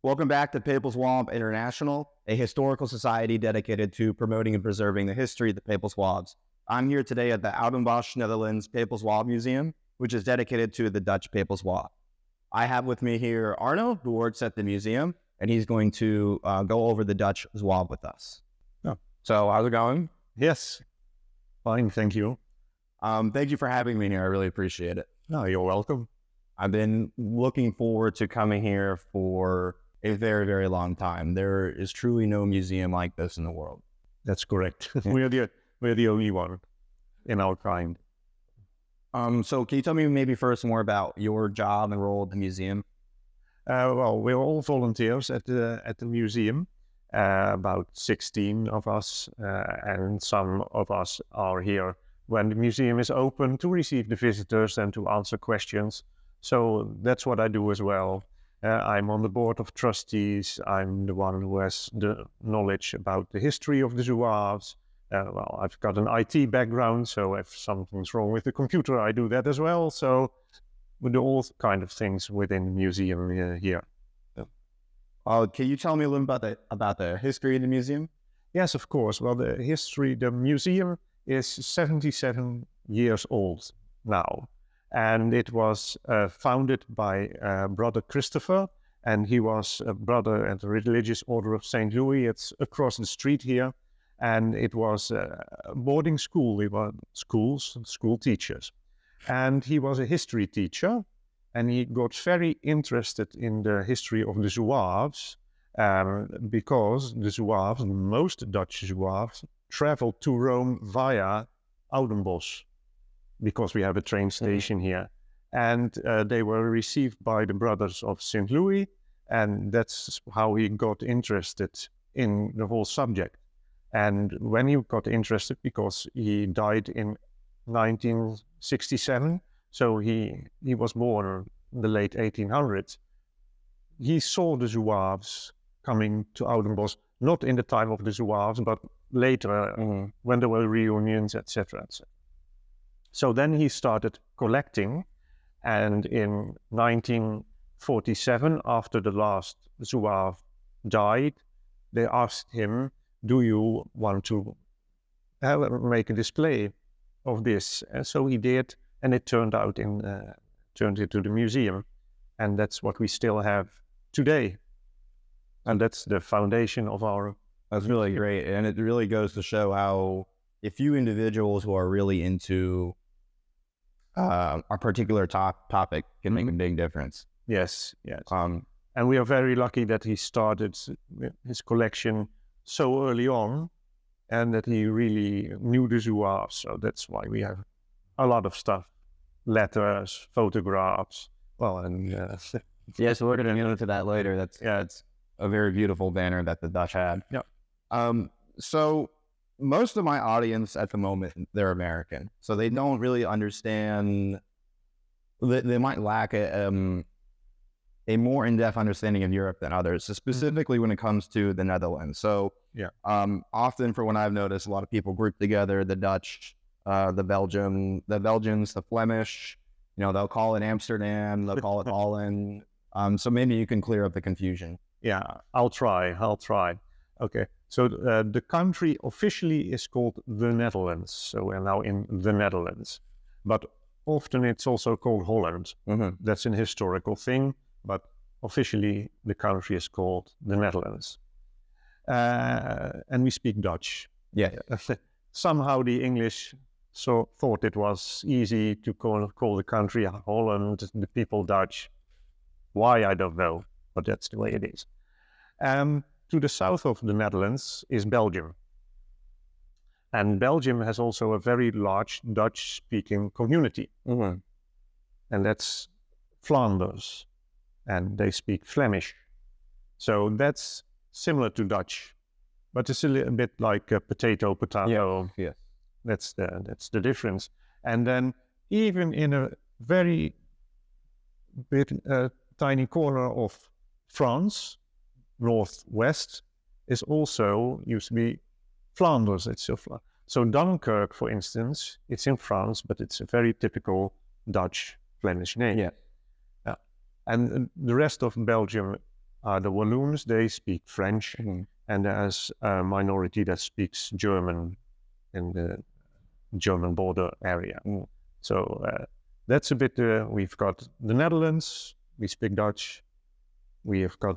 Welcome back to Papal Zouave International, a historical society dedicated to promoting and preserving the history of the Papal Zouaves. I'm here today at the Oudenbush, Netherlands Papal Zouave Museum, which is dedicated to the Dutch Papal Zouave. I have with me here Arno, who works at the museum, and he's going to go over the Dutch Zouave with us. Oh. So how's it going? Yes, fine, thank you. Thank you for having me here. I really appreciate it. No, you're welcome. I've been looking forward to coming here for a very, very long time. There is truly no museum like this in the world. That's correct. we're the only one in our kind. So can you tell me maybe first more about your job and role at the museum? Well, we're all volunteers at the museum. About 16 of us, and some of us are here when the museum is open to receive the visitors and to answer questions. So that's what I do as well. I'm on the board of trustees. I'm the one who has the knowledge about the history of the Zouaves. Well, I've got an IT background, so if something's wrong with the computer, I do that as well. So we do all kind of things within the museum here. Can you tell me a little about the history of the museum? Yes, of course. Well, the museum is 77 years old now. And it was founded by Brother Christopher, and he was a brother at the Religious Order of St. Louis. It's across the street here, and it was a boarding school. We were school teachers. And he was a history teacher, and he got very interested in the history of the Zouaves, because the Zouaves, most Dutch Zouaves, traveled to Rome via Oudenbush, because we have a train station here. And they were received by the Brothers of St. Louis, and that's how he got interested in the whole subject. And when he got interested, because he died in 1967, so he was born in the late 1800s, he saw the Zouaves coming to Oudenbush, not in the time of the Zouaves, but later, when there were reunions, etc., etc. So then he started collecting, and in 1947, after the last Zouave died, they asked him, do you want to make a display of this? And so he did, and it turned into the museum, and that's what we still have today. And that's the foundation of our... That's really great, and it really goes to show how a few individuals who are really into a particular topic can make a big difference. Yes. And we are very lucky that he started his collection so early on, and that he really knew the Zouaves. So that's why we have a lot of stuff, letters, photographs. Well, and yeah, so we're going to get into that later. It's a very beautiful banner that the Dutch had. Yeah. So most of my audience at the moment, they're American, so they don't really understand. They might lack a more in-depth understanding of Europe than others, so specifically when it comes to the Netherlands. So often, for what I've noticed, a lot of people group together the Dutch, the Belgians, the Flemish. You know, they'll call it Amsterdam, they'll call it Holland. So maybe you can clear up the confusion. Yeah, I'll try. Okay. So the country officially is called the Netherlands. So we're now in the Netherlands. But often it's also called Holland. That's an historical thing, but officially the country is called the Netherlands. And we speak Dutch. Yeah. Somehow the English thought it was easy to call the country Holland, the people Dutch. Why, I don't know, but that's the way it is. To the south of the Netherlands is Belgium. And Belgium has also a very large Dutch-speaking community. And that's Flanders. And they speak Flemish. So that's similar to Dutch. But it's a little bit like potato. Yeah. That's the difference. And then even in a very tiny corner of France, northwest, is also used to be Flanders. So Dunkirk, for instance, it's in France, but it's a very typical Dutch Flemish name. Yeah. And the rest of Belgium are the Walloons. They speak French, and there's a minority that speaks German in the German border area. So that's a bit, we've got the Netherlands, we speak Dutch. We have got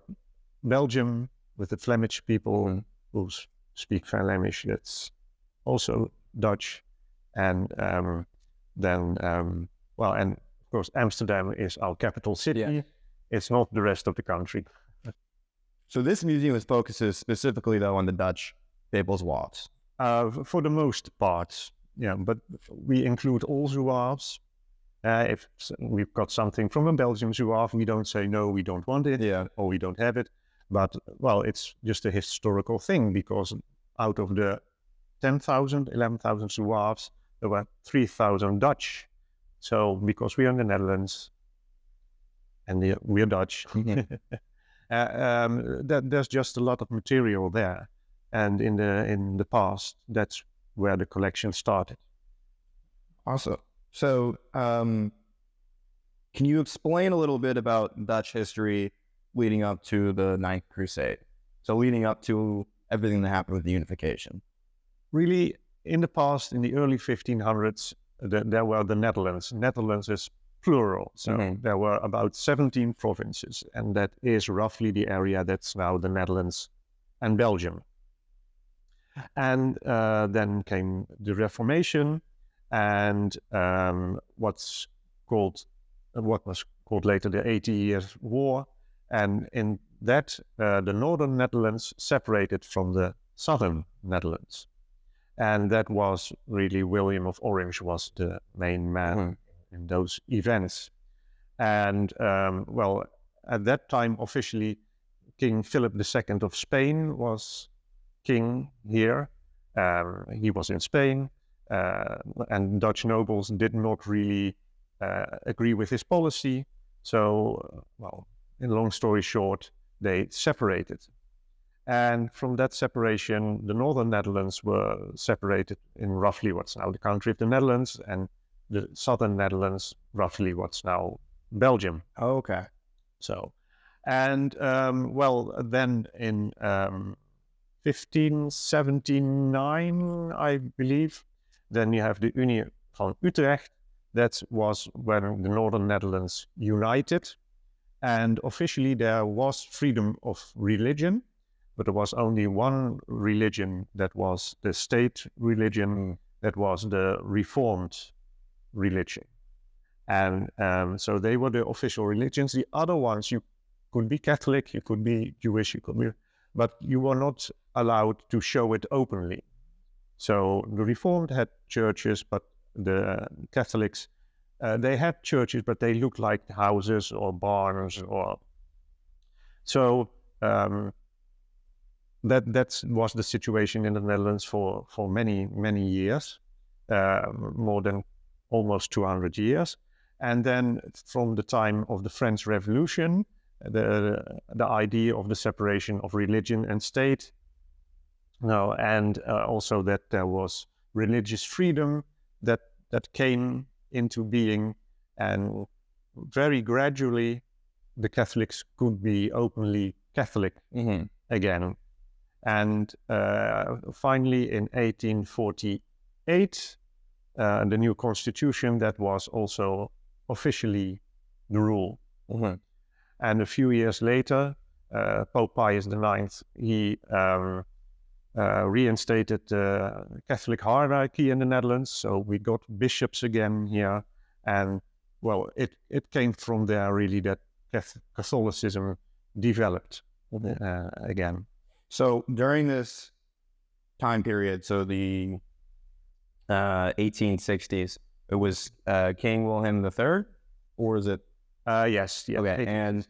Belgium with the Flemish people who speak Flemish, that's also Dutch. And then, well, and of course, Amsterdam is our capital city. Yeah. It's not the rest of the country. So this museum focuses specifically, though, on the Dutch Papal Zouaves. For the most part, yeah, but we include all Zouaves. If we've got something from a Belgian Zouave, we don't say, no, we don't want it, or we don't have it. But, well, it's just a historical thing, because out of the 10,000, 11,000 Zouaves, there were 3,000 Dutch. So, because we are in the Netherlands, and we are Dutch, there's just a lot of material there. And in the past, that's where the collection started. Awesome. So, can you explain a little bit about Dutch history leading up to the Ninth Crusade? So leading up to everything that happened with the unification. Really, in the past, in the early 1500s, there were the Netherlands. Netherlands is plural. So there were about 17 provinces, and that is roughly the area that's now the Netherlands and Belgium. And then came the Reformation, and what was called later the 80 Years' War. And in that, the northern Netherlands separated from the southern Netherlands. And that was really William of Orange was the main man in those events. And, well, at that time, officially, King Philip II of Spain was king here. He was in Spain. And Dutch nobles did not really agree with his policy. So, well, in long story short, they separated. And from that separation, the northern Netherlands were separated in roughly what's now the country of the Netherlands, and the southern Netherlands, roughly what's now Belgium. Oh, okay. So, and well, then in 1579, I believe, then you have the Unie van Utrecht. That was when the northern Netherlands united. And officially there was freedom of religion, but there was only one religion that was the state religion, that was the Reformed religion. And so they were the official religions. The other ones, you could be Catholic, you could be Jewish, you could be, but you were not allowed to show it openly. So the Reformed had churches, but the Catholics, they had churches, but they looked like houses or barns, or so that was the situation in the Netherlands for many years, more than almost 200 years. And then from the time of the French Revolution, the idea of the separation of religion and state, and also that there was religious freedom that came into being, and very gradually the Catholics could be openly Catholic again. And finally in 1848, the new constitution, that was also officially the rule. And a few years later, Pope Pius IX, he reinstated the Catholic hierarchy in the Netherlands. So we got bishops again here. And well, it came from there really that Catholicism developed again. So during this time period, so the 1860s, it was King Wilhelm III, or is it? Yes. Okay, and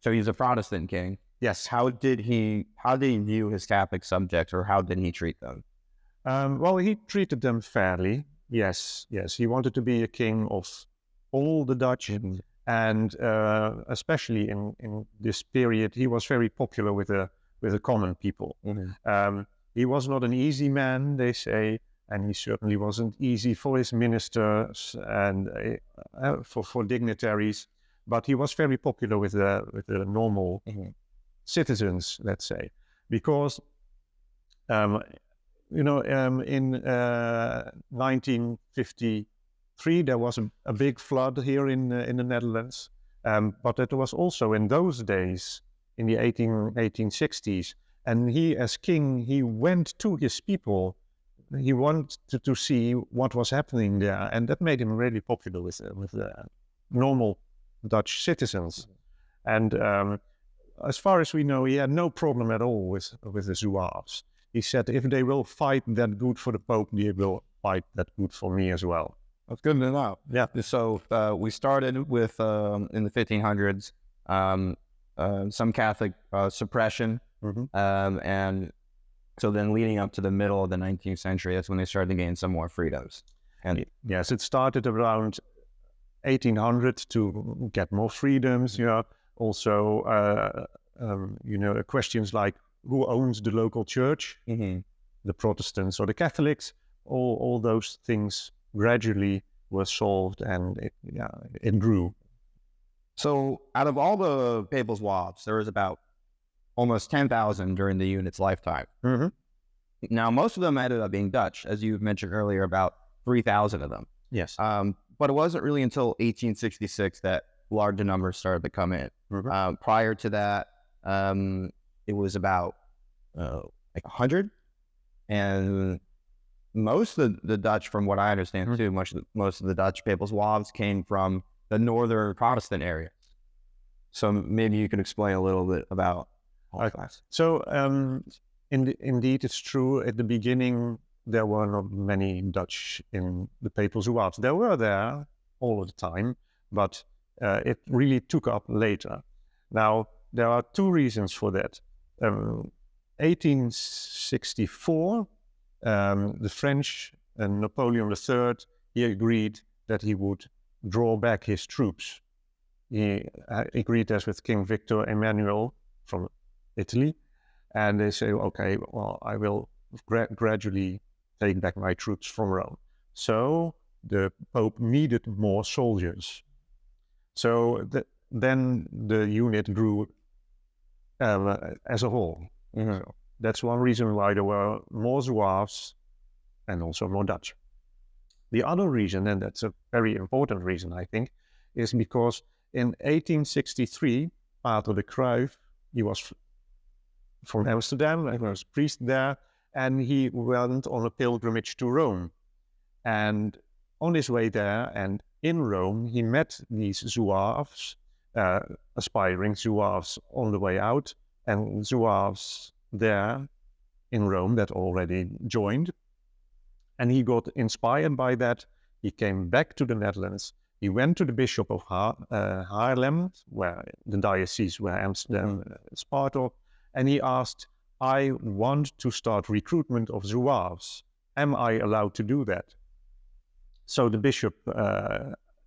so he's a Protestant king. Yes. How did he view his Catholic subjects, or how did he treat them? Well, he treated them fairly. Yes. He wanted to be a king of all the Dutch, and especially in this period, he was very popular with the common people. He was not an easy man, they say, and he certainly wasn't easy for his ministers and for dignitaries. But he was very popular with the normal citizens, let's say, because in 1953 there was a big flood here in the Netherlands, but it was also in those days in the 1860s, and he, as king, he went to his people. He wanted to see what was happening there, and that made him really popular with normal Dutch citizens. And as far as we know, he had no problem at all with the Zouaves. He said, if they will fight that good for the Pope, they will fight that good for me as well. That's good to know. Yeah. So we started with, in the 1500s, some Catholic suppression. And so then leading up to the middle of the 19th century, that's when they started to gain some more freedoms. And yes, it started around 1800 to get more freedoms. Also, questions like who owns the local church, the Protestants or the Catholics, all those things gradually were solved, and it grew. So out of all the Papal Zouaves, there was about almost 10,000 during the unit's lifetime. Now, most of them ended up being Dutch, as you mentioned earlier, about 3,000 of them. Yes. But it wasn't really until 1866 that larger numbers started to come in. Prior to that, it was about like 100. And most of the Dutch, from what I understand too, most of the Dutch Papal Zouaves came from the northern Protestant areas. So maybe you could explain a little bit about all that. So indeed, it's true. At the beginning, there were not many Dutch in the Papal Zouaves. They were there all the time, but it really took up later. Now, there are two reasons for that. 1864, the French and Napoleon III, he agreed that he would draw back his troops. He agreed this with King Victor Emmanuel from Italy, and they say, okay, well, I will gradually take back my troops from Rome. So the Pope needed more soldiers. So then the unit grew as a whole. So that's one reason why there were more Zouaves and also more Dutch. The other reason, and that's a very important reason, I think, is because in 1863, Pater de Kruijf, he was from Amsterdam, he was a priest there, and he went on a pilgrimage to Rome. And on his way there and in Rome, he met these Zouaves, aspiring Zouaves on the way out, and Zouaves there in Rome that already joined. And he got inspired by that. He came back to the Netherlands. He went to the Bishop of Haarlem, where the diocese where Amsterdam is part of, and he asked, I want to start recruitment of Zouaves. Am I allowed to do that? So the bishop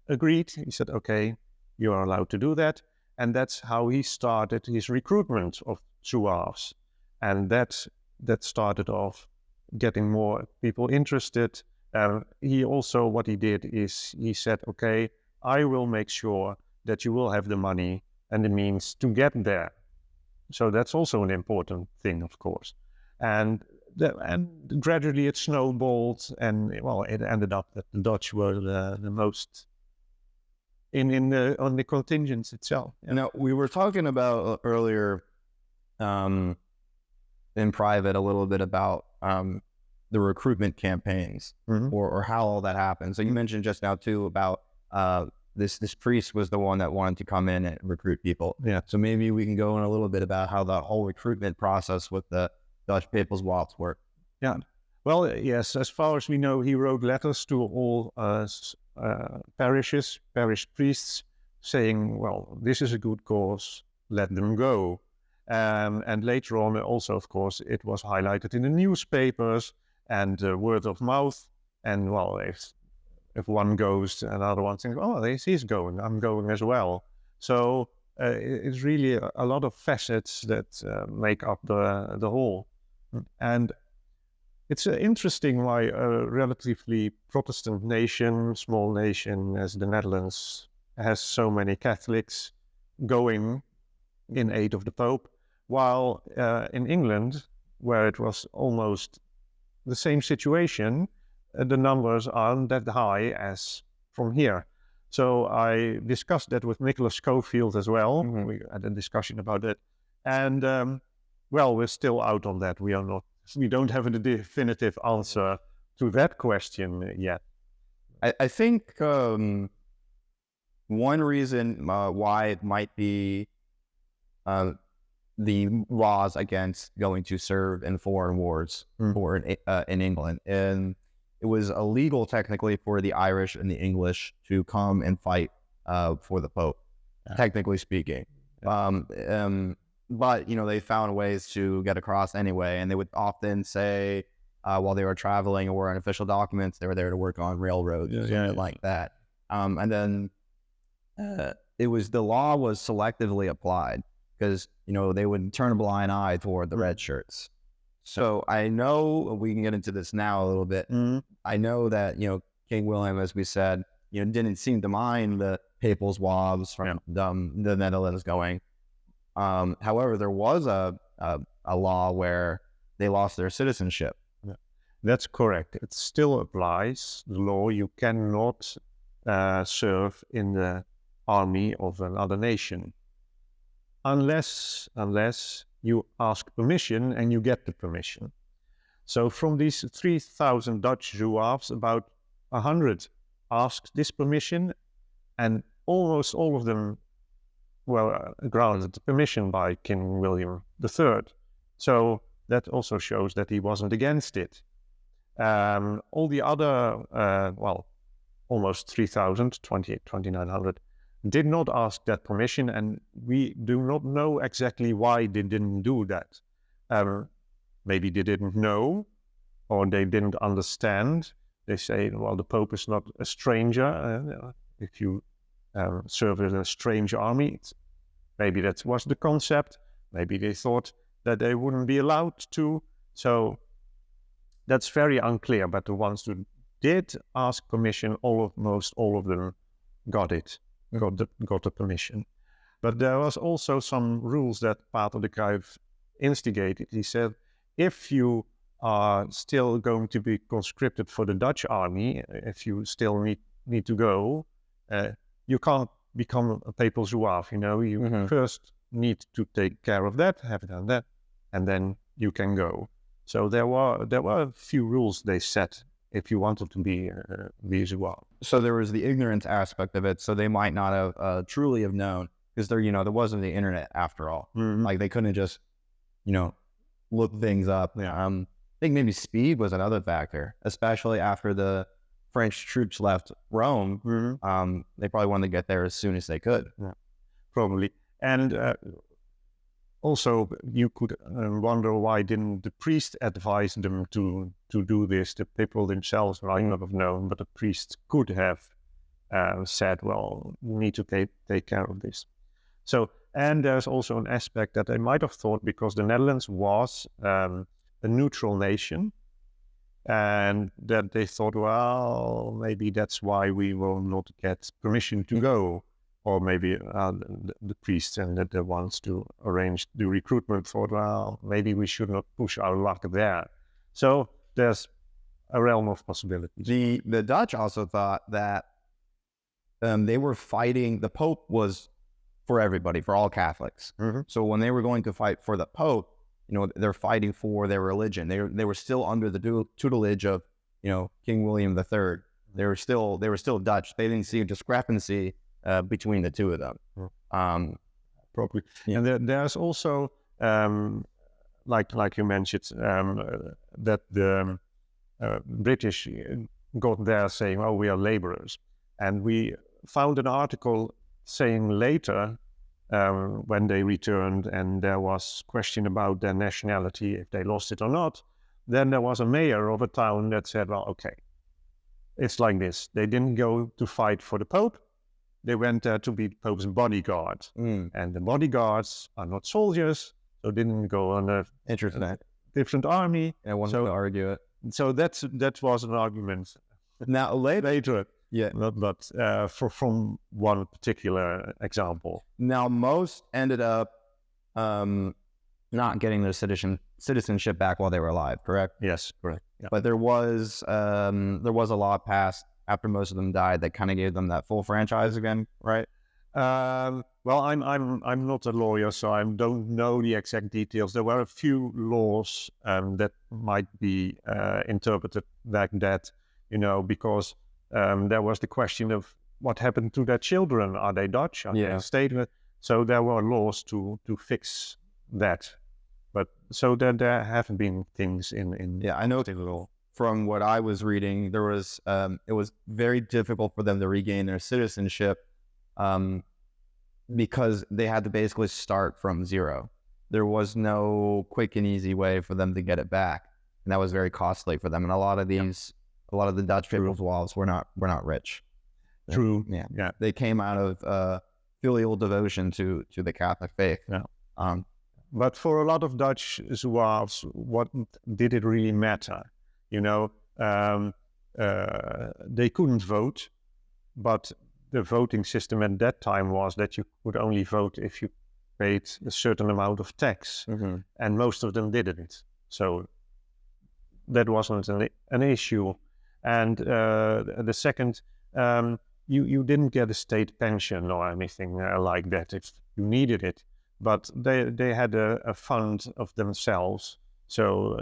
agreed. He said, okay, you are allowed to do that. And that's how he started his recruitment of Zouaves. And that started off getting more people interested. He also, what he did is he said, okay, I will make sure that you will have the money and the means to get there. So that's also an important thing, of course. And gradually it snowballed, and well, it ended up that the Dutch were the most on the contingents itself. Yeah. Now, we were talking about earlier in private a little bit about the recruitment campaigns or how all that happened. So you mentioned just now too about this priest was the one that wanted to come in and recruit people. Yeah. So maybe we can go in a little bit about how the whole recruitment process with the Dutch Papal Zouaves worked. Yeah. Well, yes, as far as we know, he wrote letters to all parish priests saying, well, this is a good cause, let them go. And later on, also, of course, it was highlighted in the newspapers and word of mouth. And well, if one goes, another one thinks, oh, he's going, I'm going as well. So it's really a lot of facets that make up the whole. And it's interesting why a relatively Protestant nation, small nation as the Netherlands, has so many Catholics going in aid of the Pope, while in England, where it was almost the same situation, the numbers aren't that high as from here. So I discussed that with Nicholas Schofield as well. Mhm. We had a discussion about it. And well, we're still out on that. We don't have a definitive answer to that question yet. I think one reason why it might be the laws against going to serve in foreign wars or in England, and it was illegal technically for the Irish and the English to come and fight for the Pope, technically speaking. But you know, they found ways to get across anyway, and they would often say while they were traveling or on official documents, they were there to work on railroads or something like that. And then the law was selectively applied because, you know, they would turn a blind eye toward the red shirts. So I know we can get into this now a little bit. I know that, you know, King William, as we said, you know, didn't seem to mind the Papal Zouaves from the Netherlands going. However, there was a law where they lost their citizenship. That's correct. It still applies. The law, you cannot serve in the army of another nation unless you ask permission and you get the permission. So from these 3,000 Dutch Zouaves, about 100 asked this permission, and almost all of them were granted permission by King William III. So that also shows that he wasn't against it. All the other, almost 3,000, 2,900, did not ask that permission, and we do not know exactly why they didn't do that. Maybe they didn't know, or they didn't understand. They say, well, the Pope is not a stranger. If you serve in a strange army, maybe that was the concept. Maybe they thought that they wouldn't be allowed to. So that's very unclear. But the ones who did ask permission, almost all of them got it. Got the permission. But there was also some rules that Pater de Kruijf instigated. He said, if you are still going to be conscripted for the Dutch army, if you still need to go, you can't become a Papal Zouave. You know, you first need to take care of that, have done that, and then you can go. So there were a few rules they set if you wanted to be a Zouave. So there was the ignorance aspect of it. So they might not have truly have known, because there wasn't the internet after all. Like they couldn't just, you know, look things up. I think maybe speed was another factor, especially after the French troops left Rome. They probably wanted to get there as soon as they could. Probably. And also, you could wonder why didn't the priest advise them to do this? The people themselves might not have known, but the priest could have said, well, we need to take care of this. So, and there's also an aspect that they might have thought, because the Netherlands was a neutral nation, and that they thought, well, maybe that's why we will not get permission to go. Or maybe the priests and the ones to arrange the recruitment thought, well, maybe we should not push our luck there. So there's a realm of possibilities. The Dutch also thought that they were fighting, the Pope was for everybody, for all Catholics. So when they were going to fight for the Pope, you know, they're fighting for their religion. They were still under the tutelage of, you know, King William III. They were still Dutch. They didn't see a discrepancy between the two of them. Probably. And there's also, like you mentioned, that the British got there saying, oh, we are laborers. And we found an article saying later, when they returned and there was question about their nationality, if they lost it or not, then there was a mayor of a town that said, well, okay, it's like this. They didn't go to fight for the Pope. They went there to be the Pope's bodyguard. And the bodyguards are not soldiers, so didn't go on a different army. I wanted to argue it. So that was an argument. Now later, but from one particular example. Now most ended up not getting their citizenship back while they were alive, correct? Yes, correct. Yeah. But there was a law passed after most of them died that kind of gave them that full franchise again, right? Well, I'm not a lawyer, so I don't know the exact details. There were a few laws that might be interpreted like that, because there was the question of what happened to their children. Are they Dutch? Are they state? So there were laws to fix that. But so there haven't been things in. Yeah, I know. From what I was reading, there was it was very difficult for them to regain their citizenship because they had to basically start from zero. There was no quick and easy way for them to get it back, and that was very costly for them. And a lot of the Dutch Papal Zouaves were not rich. True. Yeah. They came out of filial devotion to the Catholic faith. Yeah. But for a lot of Dutch Zouaves, what did it really matter? They couldn't vote, but the voting system at that time was that you could only vote if you paid a certain amount of tax, and most of them didn't. So that wasn't an issue. And the second, you didn't get a state pension or anything like that if you needed it. But they had a fund of themselves. So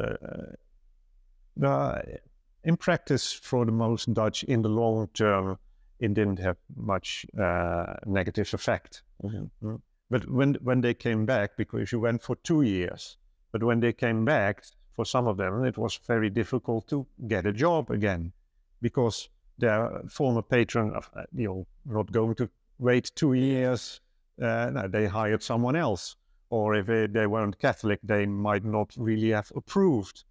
in practice, for the most Dutch, in the long term, it didn't have much negative effect. But when they came back, because you went for 2 years, but when they came back, for some of them, it was very difficult to get a job again, because their former patron, not going to wait 2 years. No, they hired someone else, or if they weren't Catholic, they might not really have approved.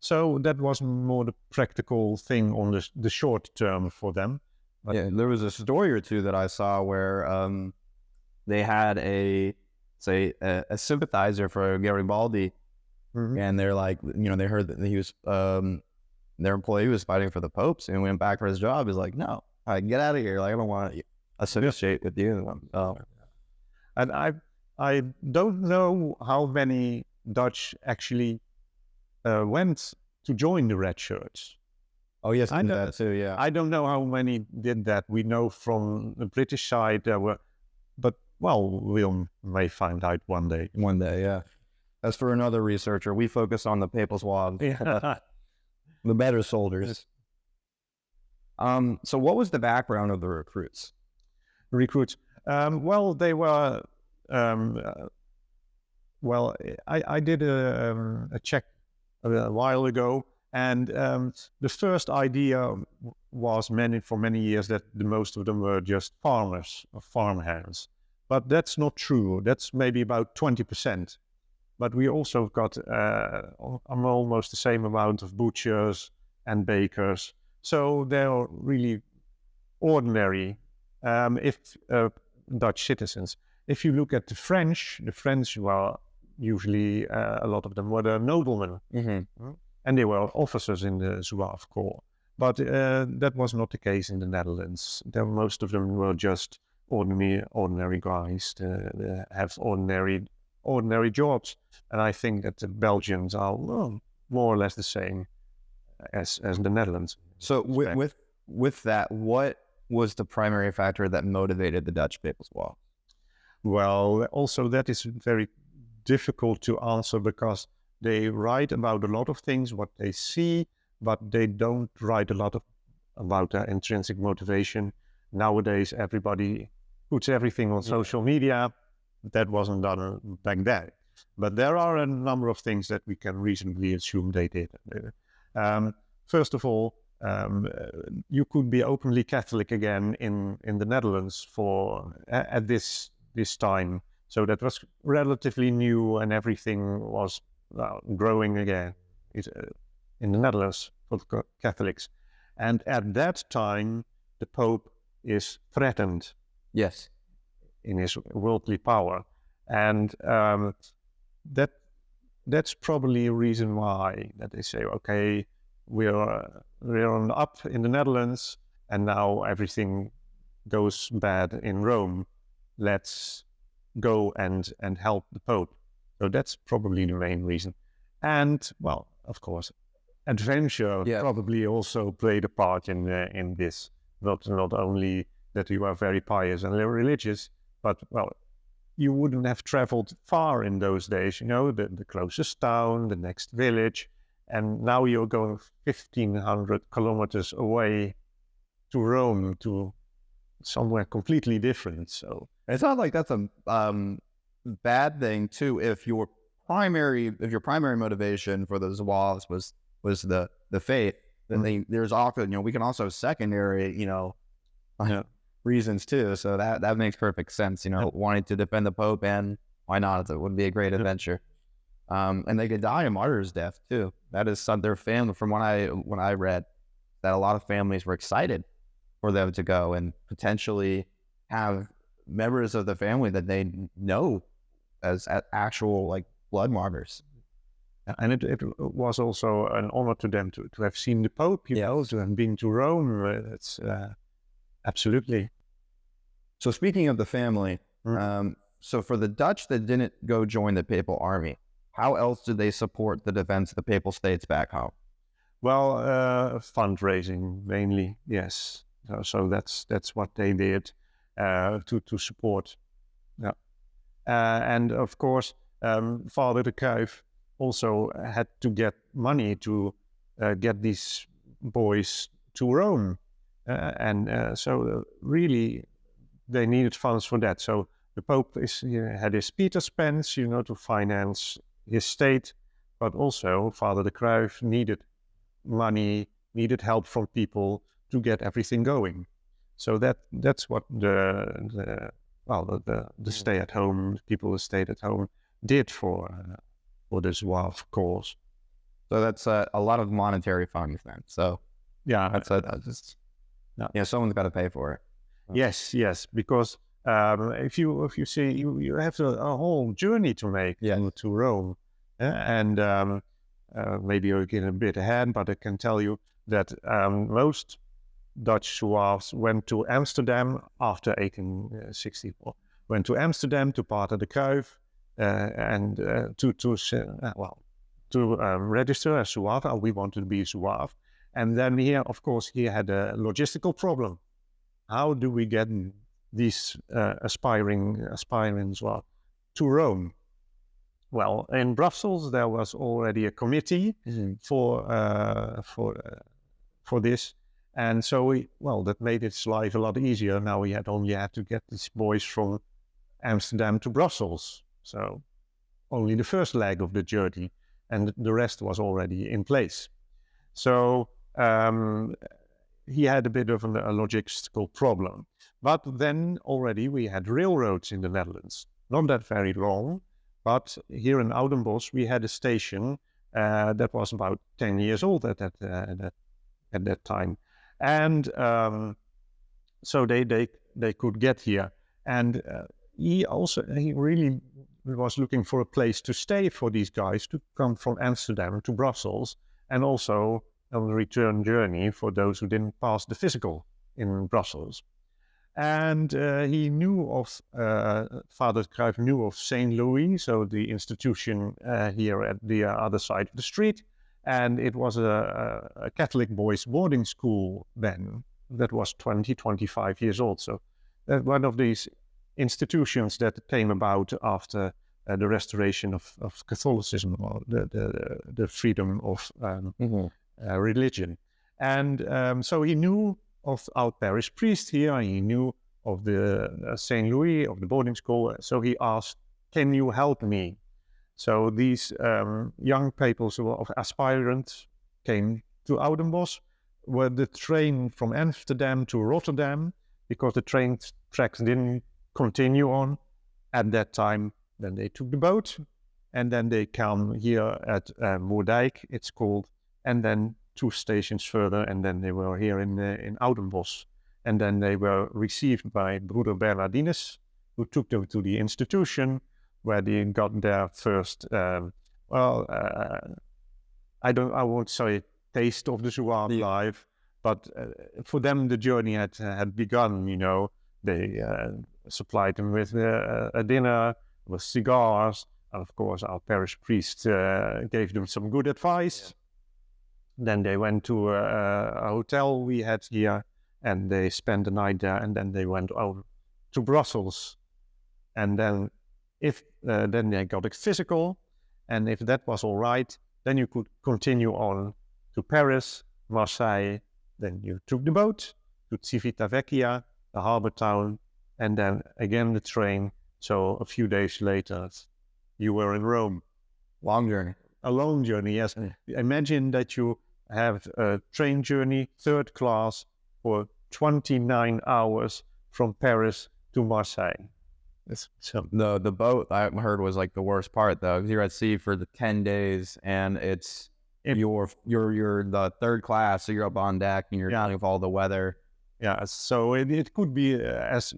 So that was more the practical thing on the short term for them. But yeah, there was a story or two that I saw where they had a sympathizer for Garibaldi, and they're like, they heard that he was their employee was fighting for the popes, and went back for his job. He's like, no, get out of here! Like, I don't want to associate with you. And I don't know how many Dutch actually went to join the Red Shirts. Oh yes, I know that too. Yeah, I don't know how many did that. We know from the British side there were, but we may find out one day. One day, yeah. As for another researcher, we focus on the Papal Zouave, the better soldiers. So what was the background of the recruits? Well, they were. I did a check a while ago, and the first idea was for many years that the most of them were just farmers or farmhands, but that's not true. That's maybe about 20%. But we also got almost the same amount of butchers and bakers. So they're really ordinary, Dutch citizens. If you look at the French were usually, a lot of them were the noblemen. And they were officers in the Zouave Corps. But that was not the case in the Netherlands. Most of them were just ordinary guys that have ordinary jobs. And I think that the Belgians are more or less the same as the Netherlands. So with that, what was the primary factor that motivated the Dutch Papal Zouave? Well, also that is very difficult to answer, because they write about a lot of things, what they see, but they don't write a lot about their intrinsic motivation. Nowadays, everybody puts everything on social media. That wasn't done back then. But there are a number of things that we can reasonably assume they did. First of all, you could be openly Catholic again in the Netherlands at this time. So that was relatively new, and everything was growing again in the Netherlands for the Catholics. And at that time, the Pope is threatened. Yes. In his worldly power. And that's probably a reason why that they say, okay, we're on up in the Netherlands, and now everything goes bad in Rome. Let's go and help the Pope. So that's probably the main reason. And, well, of course, adventure probably also played a part in this. Not only that you are very pious and religious, but, well, you wouldn't have traveled far in those days, you know, the closest town, the next village, and now you're going 1,500 kilometers away to Rome, to somewhere completely different. So it's not like that's a bad thing too. If your primary motivation for the Zouaves was the faith, then there's also, we can also secondary, reasons too. So that makes perfect sense. Wanting to defend the Pope, and why not? It would be a great adventure. And they could die a martyr's death too. That is their family. From when I read, that a lot of families were excited for them to go and potentially have members of the family that they know as actual blood martyrs. And it was also an honor to them to have seen the Pope, to have been to Rome. It's absolutely. So speaking of the family, so for the Dutch that didn't go join the Papal Army, how else did they support the defense of the Papal States back home? Well, fundraising mainly, yes. So that's what they did to support. Yeah, and of course, Father de Kruif also had to get money to get these boys to Rome, and so really they needed funds for that. So the Pope had his Peter Spence, to finance his state, but also Father de Kruif needed money, needed help from people to get everything going. So that's what the stay at home people who stayed at home did for the Zouave cause. So that's a lot of monetary funds then. So yeah, someone's got to pay for it. Yes, because if you see you have a whole journey to make to Rome, and maybe you're getting a bit ahead, but I can tell you that most Dutch Zouaves went to Amsterdam after 1864. Went to Amsterdam to Pater de Kruif and to register as Zouave. We wanted to be Zouave, and then here, of course, he had a logistical problem. How do we get these aspiring Zouaves to Rome? Well, in Brussels there was already a committee for this, and so that made its life a lot easier. Now we only had to get these boys from Amsterdam to Brussels, so only the first leg of the journey, and the rest was already in place. So he had a bit of a logistical problem, but then already we had railroads in the Netherlands, not that very long. But here in Oudenbush, we had a station that was about 10 years old at that time, and so they could get here. And he really was looking for a place to stay for these guys to come from Amsterdam to Brussels, and also on the return journey for those who didn't pass the physical in Brussels. And he knew of, Father Kruif knew of St. Louis, so the institution here at the other side of the street. And it was a Catholic boys' boarding school then that was 25 years old. So one of these institutions that came about after the restoration of Catholicism, or the freedom of religion. And so he knew of our parish priest here, he knew of the St. Louis, of the boarding school, so he asked, can you help me? So these young people who were aspirants came to Oudenbush, where the train from Amsterdam to Rotterdam, because the train tracks didn't continue on at that time, then they took the boat, and then they come here at Moerdijk, it's called, and then 2 stations further, and then they were here in Oudenbush. And then they were received by Broeder Bernardinus, who took them to the institution, where they got their first, I won't say taste of the Zouave life, but for them the journey had begun. They supplied them with a dinner, with cigars, Of course, our parish priest gave them some good advice. Then they went to a hotel we had here, and they spent the night there, and then they went over to Brussels. And then then they got a physical, and if that was all right, then you could continue on to Paris, Marseille. Then you took the boat to Civitavecchia, the harbor town, and then again the train. So a few days later, you were in Rome. Long journey. A long journey, yes. Imagine that you have a train journey, third class, for 29 hours from Paris to Marseille. The boat I heard was like the worst part though. You're at sea for the 10 days, and you're the third class, so you're up on deck and you're dealing with all the weather. Yeah, so it could be as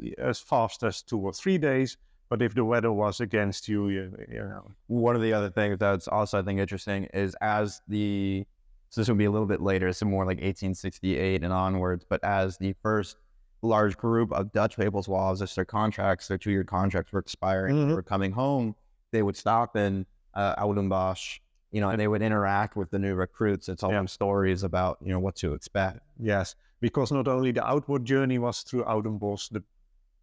fast as 2 or 3 days, but if the weather was against you, you know. One of the other things that's also I think interesting is so this would be a little bit later, so more like 1868 and onwards, but as the first large group of Dutch Papal Zouaves, as their 2-year contracts were expiring, they were coming home, they would stop in Oudenbush, and they would interact with the new recruits and tell them stories about, what to expect. Yes, because not only the outward journey was through Oudenbush, the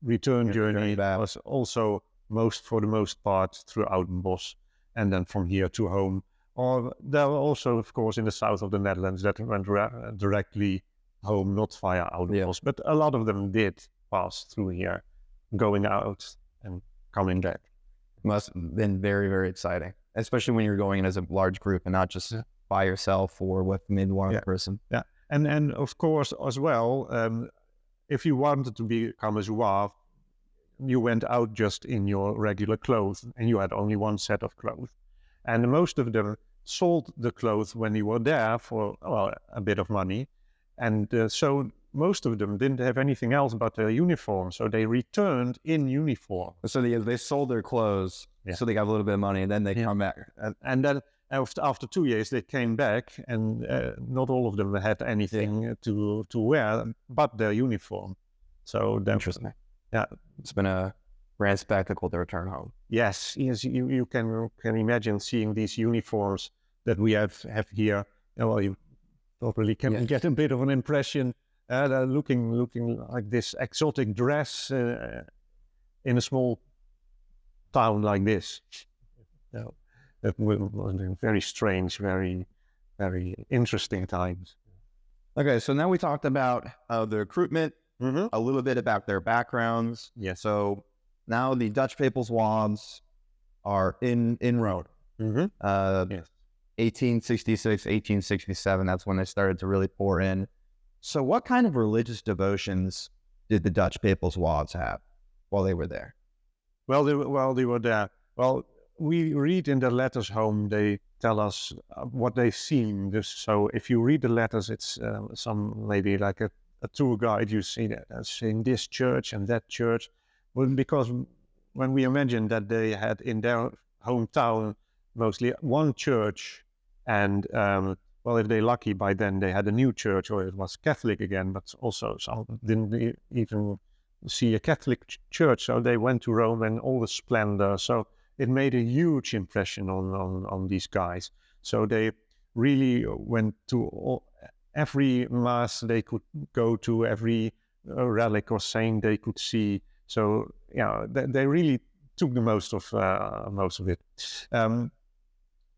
return journey was also for the most part through Oudenbush, and then from here to home. Or there were also, of course, in the south of the Netherlands that went directly home, not via Oudenbush, but a lot of them did pass through here, going out and coming back. Must have been very, very exciting, especially when you're going in as a large group and not just by yourself or with maybe one other person. Yeah, and of course as well, if you wanted to become a Zouave, you went out just in your regular clothes, and you had only one set of clothes, and most of them sold the clothes when you were there for a bit of money. And so most of them didn't have anything else but their uniform. So they returned in uniform. So they sold their clothes, so they got a little bit of money, and then they come back. And then after 2 years, they came back, and not all of them had anything to wear but their uniform. So interesting. Yeah, it's been a grand spectacle to return home. Yes, you can imagine seeing these uniforms that we have here. Well, you probably can get a bit of an impression. Looking like this exotic dress in a small town like this. That was very strange, very, very interesting times. Okay, so now we talked about the recruitment, a little bit about their backgrounds. Yeah. So now the Dutch Papal Zouaves are in Rome. Yes. 1866, 1867, that's when they started to really pour in. So what kind of religious devotions did the Dutch Papal Zouaves have while they were there? Well, they were there. Well, we read in the letters home, they tell us what they've seen. So if you read the letters, it's maybe like a tour guide. You see that in this church and that church. Well, because when we imagine that they had in their hometown mostly one church, and if they're lucky, by then they had a new church, or it was Catholic again, but also some didn't even see a Catholic church, so they went to Rome and all the splendor. So it made a huge impression on these guys. So they really went to every mass they could go to, every relic or saint they could see. So they really took the most of it.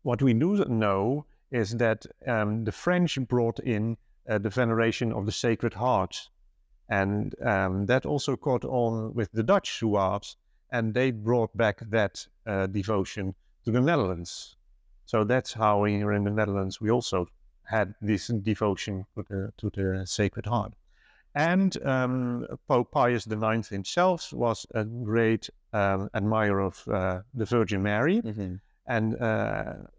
What we do know is that the French brought in the veneration of the Sacred Heart, and that also caught on with the Dutch Zouaves, and they brought back that devotion to the Netherlands. So that's how here in the Netherlands we also had this devotion to the Sacred Heart. And Pope Pius IX himself was a great admirer of the Virgin Mary. And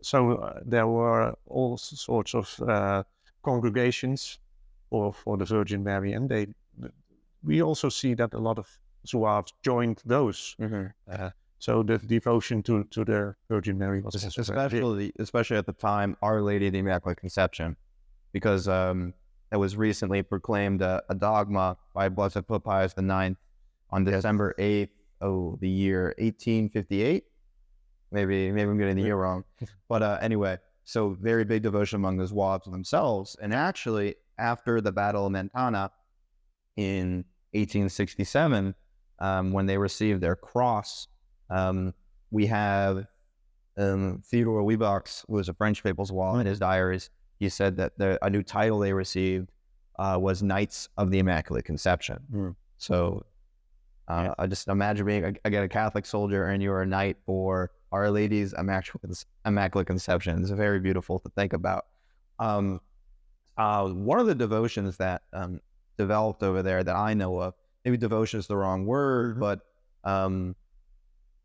so there were all sorts of congregations for the Virgin Mary, and we also see that a lot of Zouaves joined those. So the devotion to the Virgin Mary was especially at the time, Our Lady of the Immaculate Conception, because it was recently proclaimed a dogma by Blessed Pope Pius IX on December 8th of the year 1858. maybe I'm getting the year wrong. But anyway, so very big devotion among the Zouaves themselves. And actually, after the Battle of Mentana in 1867, when they received their cross, we have Theodore Wiebox, who was a French Papal Zouave, in his diaries. He said that a new title they received was Knights of the Immaculate Conception. So I just imagine being again a Catholic soldier and you're a knight for Our Lady's Immaculate Conception. It's very beautiful to think about. One of the devotions that developed over there that I know of, maybe devotion is the wrong word, but an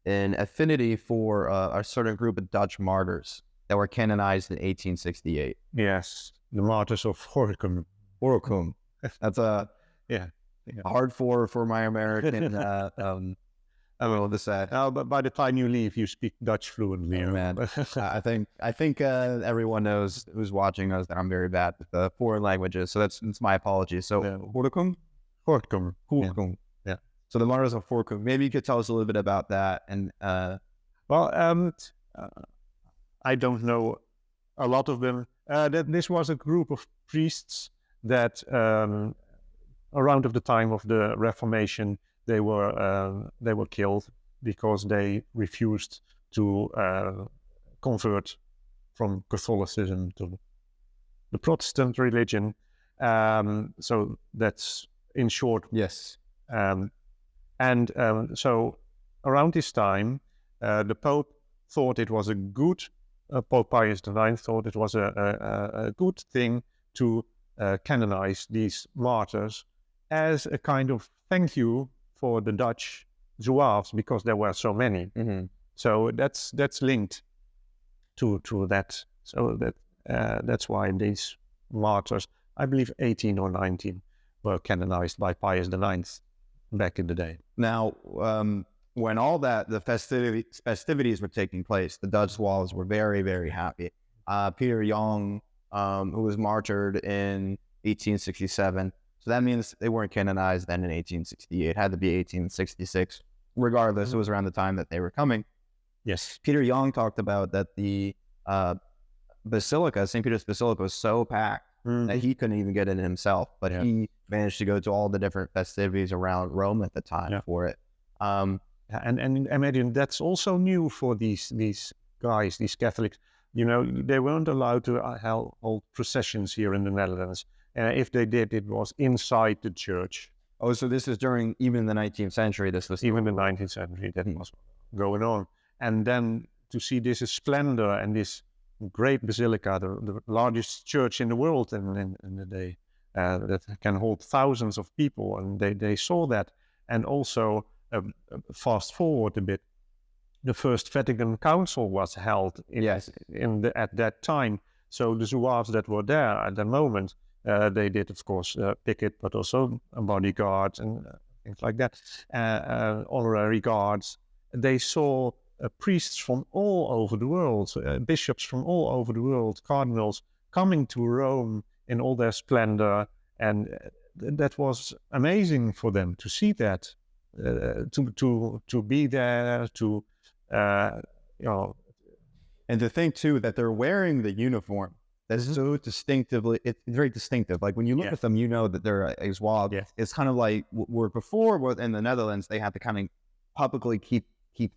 affinity for a certain group of Dutch martyrs that were canonized in 1868. Yes, the martyrs of Gorinchem. That's hard for my American. I don't know what to say. But by the time you leave, you speak Dutch fluently. Oh, man. I think everyone knows who's watching us that I'm very bad with foreign languages, so that's my apologies. So Gorinchem. Yeah. So the martyrs of Gorinchem. Maybe you could tell us a little bit about that. And I don't know a lot of them. That this was a group of priests that around of the time of the Reformation they were killed because they refused to convert from Catholicism to the Protestant religion. So that's in short. Yes. So around this time, the Pope thought it was a good. Pope Pius IX thought it was a good thing to canonize these martyrs as a kind of thank you for the Dutch Zouaves because there were so many. So that's linked to that. So that's why these martyrs, I believe 18 or 19, were canonized by Pius IX back in the day. Now, when all the festivities were taking place, the Dutch Zouaves were very, very happy. Peter Young, who was martyred in 1867, so that means they weren't canonized then in 1868. It had to be 1866. Regardless, it was around the time that they were coming. Yes. Peter Young talked about that the Basilica, St. Peter's Basilica, was so packed that he couldn't even get in himself, but he managed to go to all the different festivities around Rome at the time for it. And imagine that's also new for these guys, these Catholics. You know, they weren't allowed to hold processions here in the Netherlands. If they did, it was inside the church. Oh, so this is during even the 19th century. This was even the 19th century that was going on, and then to see this splendor and this great basilica, the largest church in the world in the day, that can hold thousands of people, and they saw that, and also fast forward a bit, the First Vatican Council was held at that time. So the Zouaves that were there at the moment. They did, of course, picket, but also bodyguards and things like that, honorary guards. They saw priests from all over the world, bishops from all over the world, cardinals coming to Rome in all their splendor, and that was amazing for them to see that, to be there, to and to think too that they're wearing the uniform. That's so distinctively, it's very distinctive. Like when you look at them, you know that they're a Zouave. It's kind of like where before in the Netherlands, they had to kind of publicly keep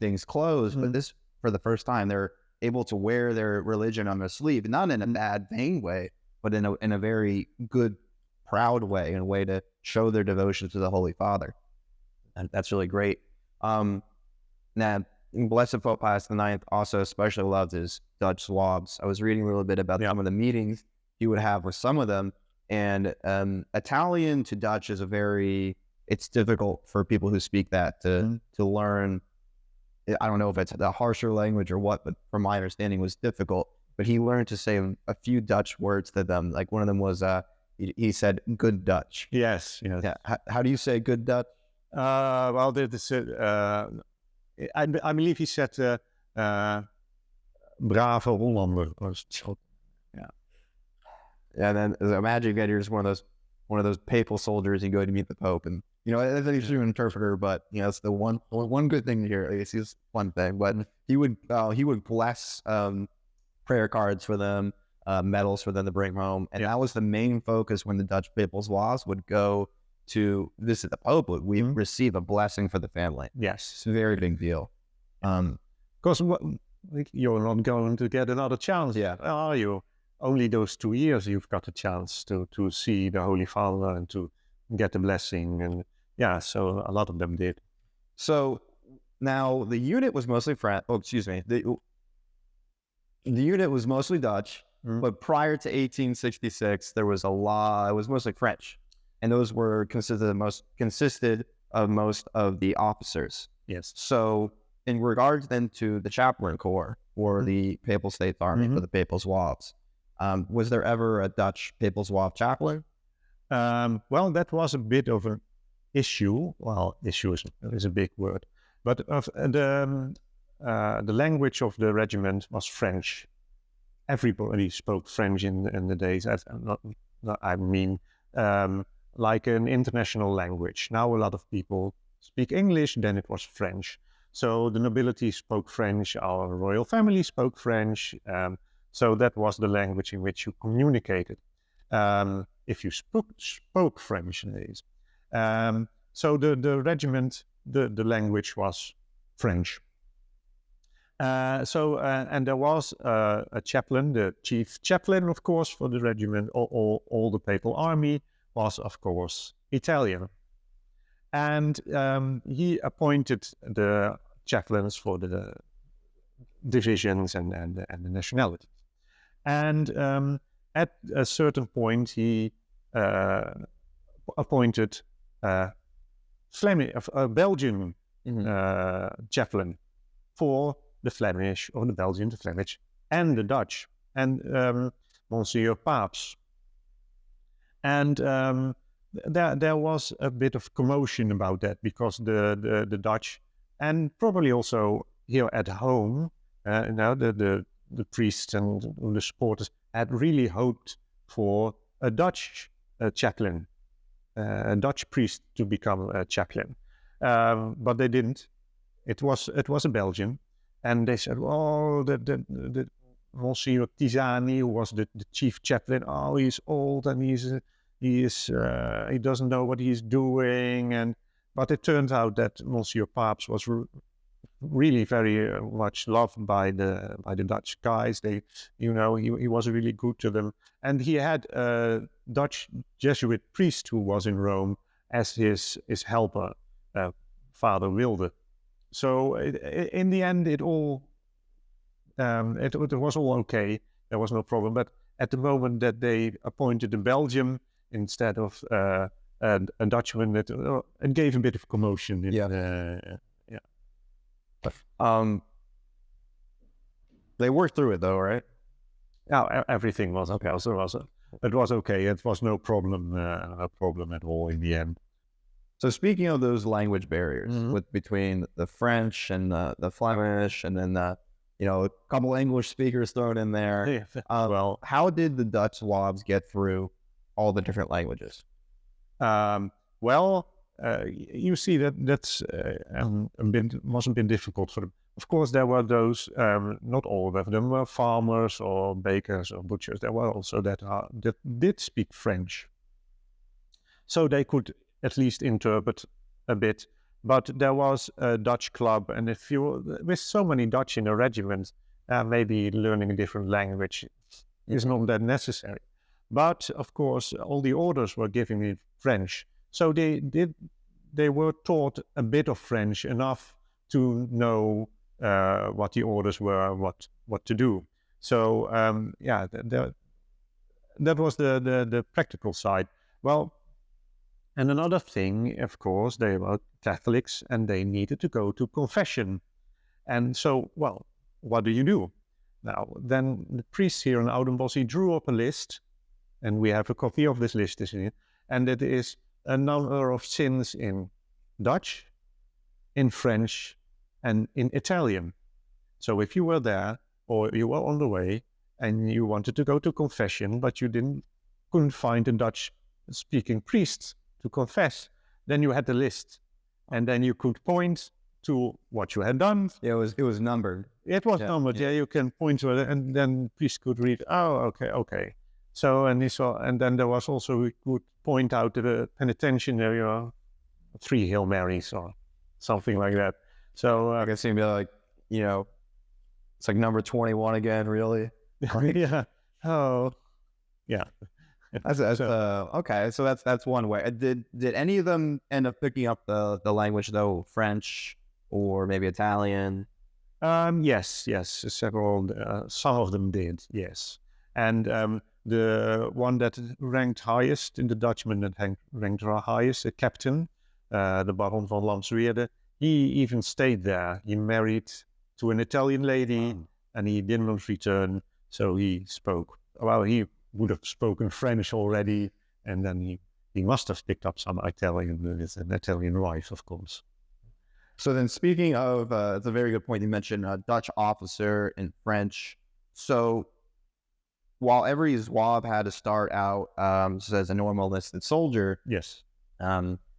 things closed. But this, for the first time, they're able to wear their religion on their sleeve, not in a bad, vain way, but in a very good, proud way, in a way to show their devotion to the Holy Father. And that's really great. Now, Blessed Pope Pius IX also especially loved his Dutch Zouaves. I was reading a little bit about some of the meetings he would have with some of them. And Italian to Dutch is it's difficult for people who speak that to learn. I don't know if it's a harsher language or what, but from my understanding it was difficult. But he learned to say a few Dutch words to them. Like one of them was, he said, good Dutch. Yes. Yeah. How do you say good Dutch? Well, I believe he said, brave Hollander. Yeah, and then imagine again, you're just one of those papal soldiers. You go to meet the Pope, and You know, as an interpreter, but you know, it's the one good thing here. At least is one thing. But he would bless prayer cards for them, medals for them to bring home, and that was the main focus when the Dutch Papal Zouaves would go to visit the Pope. We receive a blessing for the family. Yes, it's a very big deal. Because you're not going to get another chance, are you? Only those 2 years you've got a chance to see the Holy Father and to get the blessing, and so a lot of them did. So now the unit was mostly French. Oh, excuse me. The unit was mostly Dutch, but prior to 1866, there was a law. It was mostly French, and those were consisted of most of the officers. Yes. So in regards then to the chaplain corps or the Papal States Army for the Papal Zouaves, was there ever a Dutch Papal Zouave chaplain? Well, that was a bit of an issue. Well, issue is a big word, but the language of the regiment was French. Everybody spoke French in the days. I mean, like an international language. Now a lot of people speak English. Then it was French. So the nobility spoke French. Our royal family spoke French. So that was the language in which you communicated. If you spoke French. So the regiment, the language was French. And there was a chaplain, the chief chaplain, of course, for the regiment. All the papal army was, of course, Italian. And he appointed the chaplains for the divisions and the nationalities. And at a certain point, he appointed a Belgian chaplain for the Flemish, or the Belgian, the Flemish, and the Dutch, and Monsieur Papes. And there was a bit of commotion about that, because the Dutch, and probably also here at home, the priests and the supporters had really hoped for a Dutch chaplain, a Dutch priest to become a chaplain, but they didn't. It was a Belgian, and they said, "Oh, the Monsieur Tisani, who was the chief chaplain, oh, he's old and he doesn't know what he's doing." But it turned out that Monsieur Papes was really very much loved by the Dutch guys. He was really good to them, and he had a Dutch Jesuit priest who was in Rome as his helper, Father Wilde. So in the end, it was all okay. There was no problem. But at the moment that they appointed a Belgian instead of a Dutchman, it gave a bit of commotion. They worked through it though, right? Yeah, everything was okay. It was okay. It was no problem at all in the end. So speaking of those language barriers between the French and the Flemish, and then a couple English speakers thrown in there. Well, how did the Dutch Zouaves get through all the different languages? You see that's mustn't been difficult for them. Of course, there were those. Not all of them were farmers or bakers or butchers. There were also that did speak French, so they could at least interpret a bit. But there was a Dutch club, and with so many Dutch in a regiment, maybe learning a different language is not that necessary. But of course, all the orders were given in French, so they were taught a bit of French, enough to know what the orders were, what to do. So that was the practical side. Well. And another thing, of course, they were Catholics and they needed to go to confession. And so, what do you do? Now, then the priest here in Oudenbush, he drew up a list, and we have a copy of this list, and it is a number of sins in Dutch, in French, and in Italian. So if you were there, or you were on the way, and you wanted to go to confession, but you couldn't find a Dutch-speaking priest to confess, then you had the list, and then you could point to what you had done. Yeah, it was numbered. It was numbered. Yeah, you can point to it, and then priest could read. Oh, okay. So and then there was also, we could point out to the penitentiary, or 3 Hail Marys or something like that. So I guess it'd be like, it's like number 21 again, really. yeah. Oh, yeah. Okay. So that's one way. Did any of them end up picking up the language though, French or maybe Italian? Yes. Several. Some of them did. Yes, and the one that ranked highest in the Dutchman that ranked highest, the captain, the Baron van Lansweerde, he even stayed there. He married to an Italian lady, and he did not return. So he spoke. Well, he would have spoken French already, and then he must have picked up some Italian with an Italian wife, of course. So then, speaking of, it's a very good point. You mentioned a Dutch officer in French. So while every Zouave had to start out as a normal enlisted soldier, yes,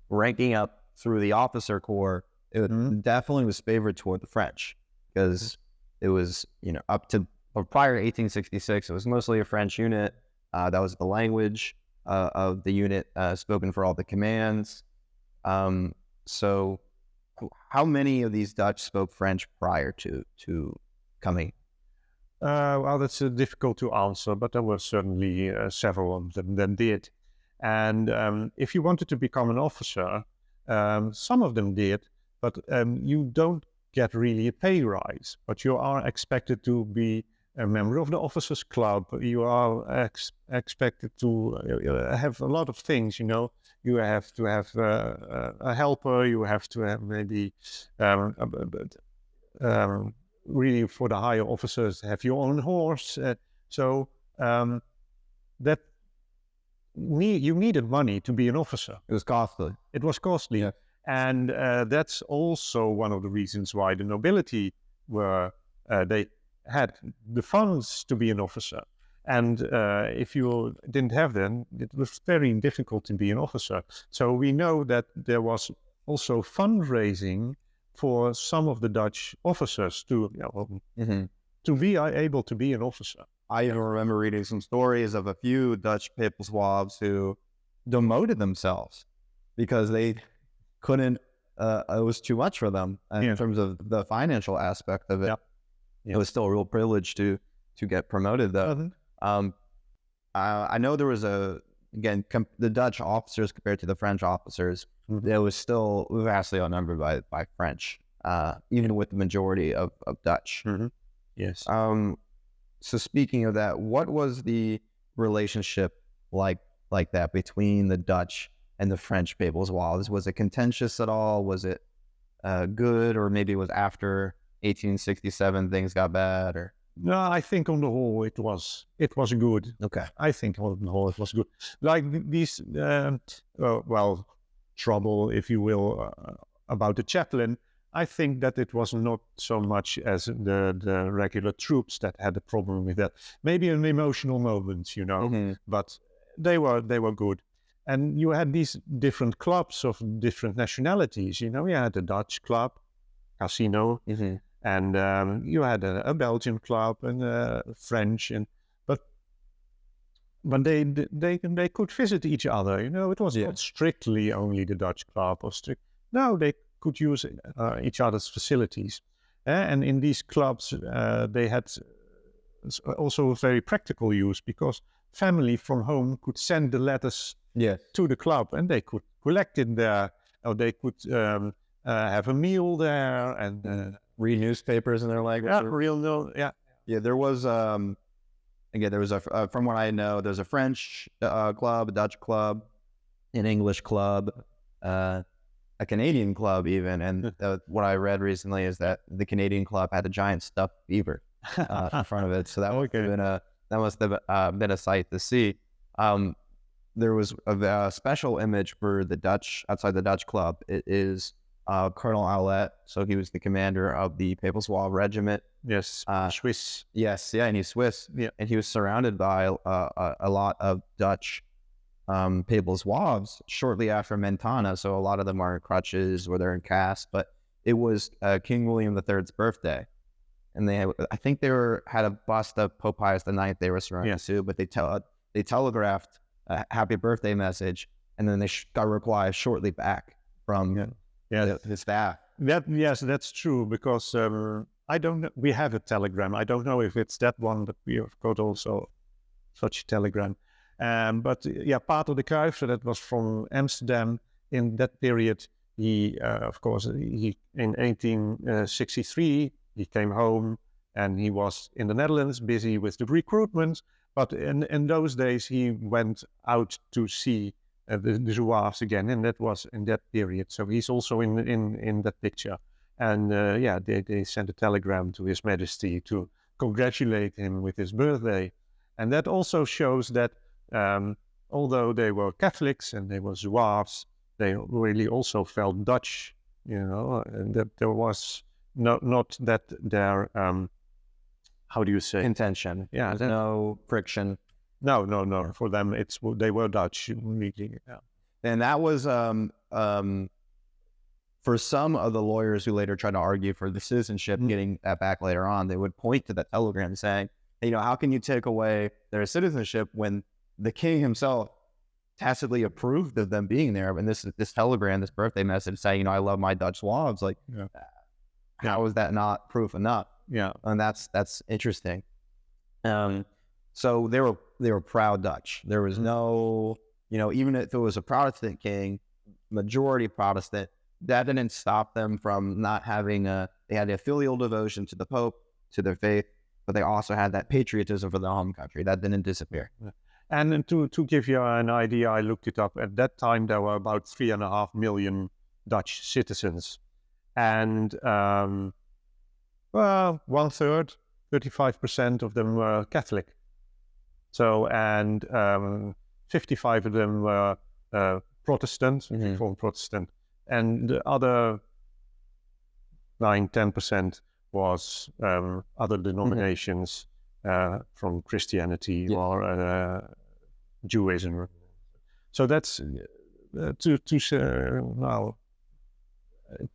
ranking up through the officer corps, it definitely was favored toward the French, because it was, up to prior to 1866, it was mostly a French unit. That was the language of the unit spoken for all the commands. So how many of these Dutch spoke French prior to coming? Well, that's difficult to answer, but there were certainly several of them that did. And if you wanted to become an officer, some of them did, but you don't get really a pay rise, but you are expected to be a member of the officers club. You are expected to have a lot of things, You have to have a helper, you have to have maybe really, for the higher officers, have your own horse. So that you needed money to be an officer. It was costly. It was costly. Yeah. And that's also one of the reasons why the nobility they had the funds to be an officer. And if you didn't have them, it was very difficult to be an officer. So we know that there was also fundraising for some of the Dutch officers to be able to be an officer. I even remember reading some stories of a few Dutch Papal Zouaves who demoted themselves because they couldn't, it was too much for them in terms of the financial aspect of it. Yeah. It was still a real privilege to get promoted though. I know there was the Dutch officers compared to the French officers, it was still vastly outnumbered by French, even with the majority of Dutch. Yes. So speaking of that, what was the relationship like that between the Dutch and the French Papal Zouaves? Was it contentious at all? Was it good, or maybe it was after 1867 things got bad? Or no, I think on the whole it was good. Okay. I think on the whole it was good. Like these, trouble, if you will, about the chaplain. I think that it was not so much as the regular troops that had a problem with that. Maybe an emotional moment, but they were good. And you had these different clubs of different nationalities. You had the Dutch club, Casino, and you had a Belgian club and a French, but they could visit each other. It was not strictly only the Dutch club or strict. No, they could use each other's facilities, and in these clubs they had also very practical use, because family from home could send the letters to the club, and they could collect it there, or they could have a meal there and read newspapers in their language. There was there was from what I know, there's a French club, a Dutch club, an English club, a Canadian club even, and what I read recently is that the Canadian club had a giant stuffed beaver in front of it, so that must have been a sight to see. There was a special image for the Dutch outside the Dutch club. It is Colonel Aulet, so he was the commander of the Papal Zouave regiment. Yes, Swiss. Yes, and he's Swiss. Yeah, and he was surrounded by a lot of Dutch Papal Zouaves shortly after Mentana. So a lot of them are in crutches or they're in casts, but it was King William III's birthday. And I think had a bust of Pope Pius IX they were surrounded to, but they telegraphed a happy birthday message, and then they got a reply shortly back from his staff. Yes, that's true, because I don't know, we have a telegram. I don't know if it's that one, but we have got also such a telegram. But Pater de Kruijf, so that was from Amsterdam. In that period, he in 1863, he came home and he was in the Netherlands busy with the recruitment. But in those days, he went out to see the Zouaves again, and that was in that period. So he's also in that picture. And they sent a telegram to His Majesty to congratulate him with his birthday. And that also shows that although they were Catholics and they were Zouaves, they really also felt Dutch, and that there was not that their how do you say, intention. Yeah, no friction. No. For them, they were Dutch, really. Yeah. And that was for some of the lawyers who later tried to argue for the citizenship, getting that back later on, they would point to that telegram saying, how can you take away their citizenship when the king himself tacitly approved of them being there? And this telegram, this birthday message saying, I love my Dutch Zouaves. Like, how is that not proof enough? Yeah, and that's interesting. So they were proud Dutch. There was no, even if it was a Protestant king, majority Protestant, that didn't stop them from not having they had a filial devotion to the Pope, to their faith, but they also had that patriotism for their home country. That didn't disappear. And to give you an idea, I looked it up. At that time, there were about 3.5 million Dutch citizens. And, 1/3, 35% of them were Catholic. So, and 55 of them were Protestant, Reformed Protestant. And the other 9-10% was other denominations from Christianity or Judaism. So that's to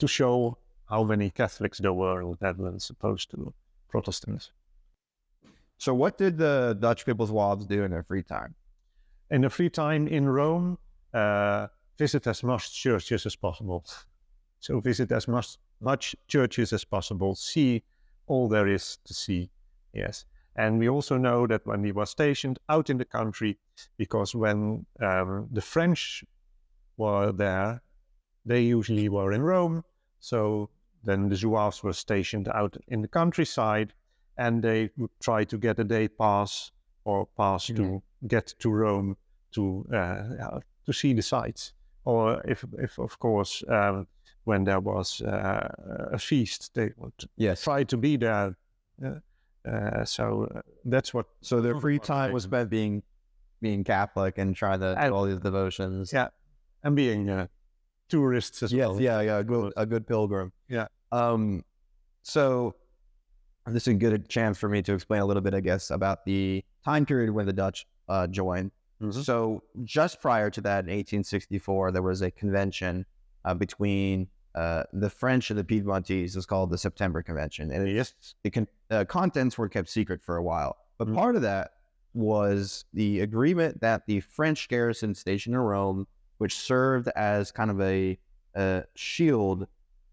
show how many Catholics there were in the Netherlands opposed to Protestants. So what did the Dutch Papal Zouaves do in their free time? In their free time in Rome, visit as much churches as possible. So visit as much churches as possible, see all there is to see, yes. And we also know that when he was stationed out in the country, because when the French were there, they usually were in Rome. So then the Zouaves were stationed out in the countryside, and they would try to get a day pass or pass to get to Rome to see the sights. Or if of course, when there was a feast, they would try to be there. So that's what. So their free time was spent being Catholic and trying to do all these devotions. Yeah, and being tourists as well. Yeah, a good pilgrim. Yeah. So this is a good chance for me to explain a little bit, I guess, about the time period when the Dutch joined. So just prior to that, in 1864, there was a convention between the French and the Piedmontese. It's called the September Convention. And the contents were kept secret for a while. But part of that was the agreement that the French garrison stationed in Rome, which served as kind of a shield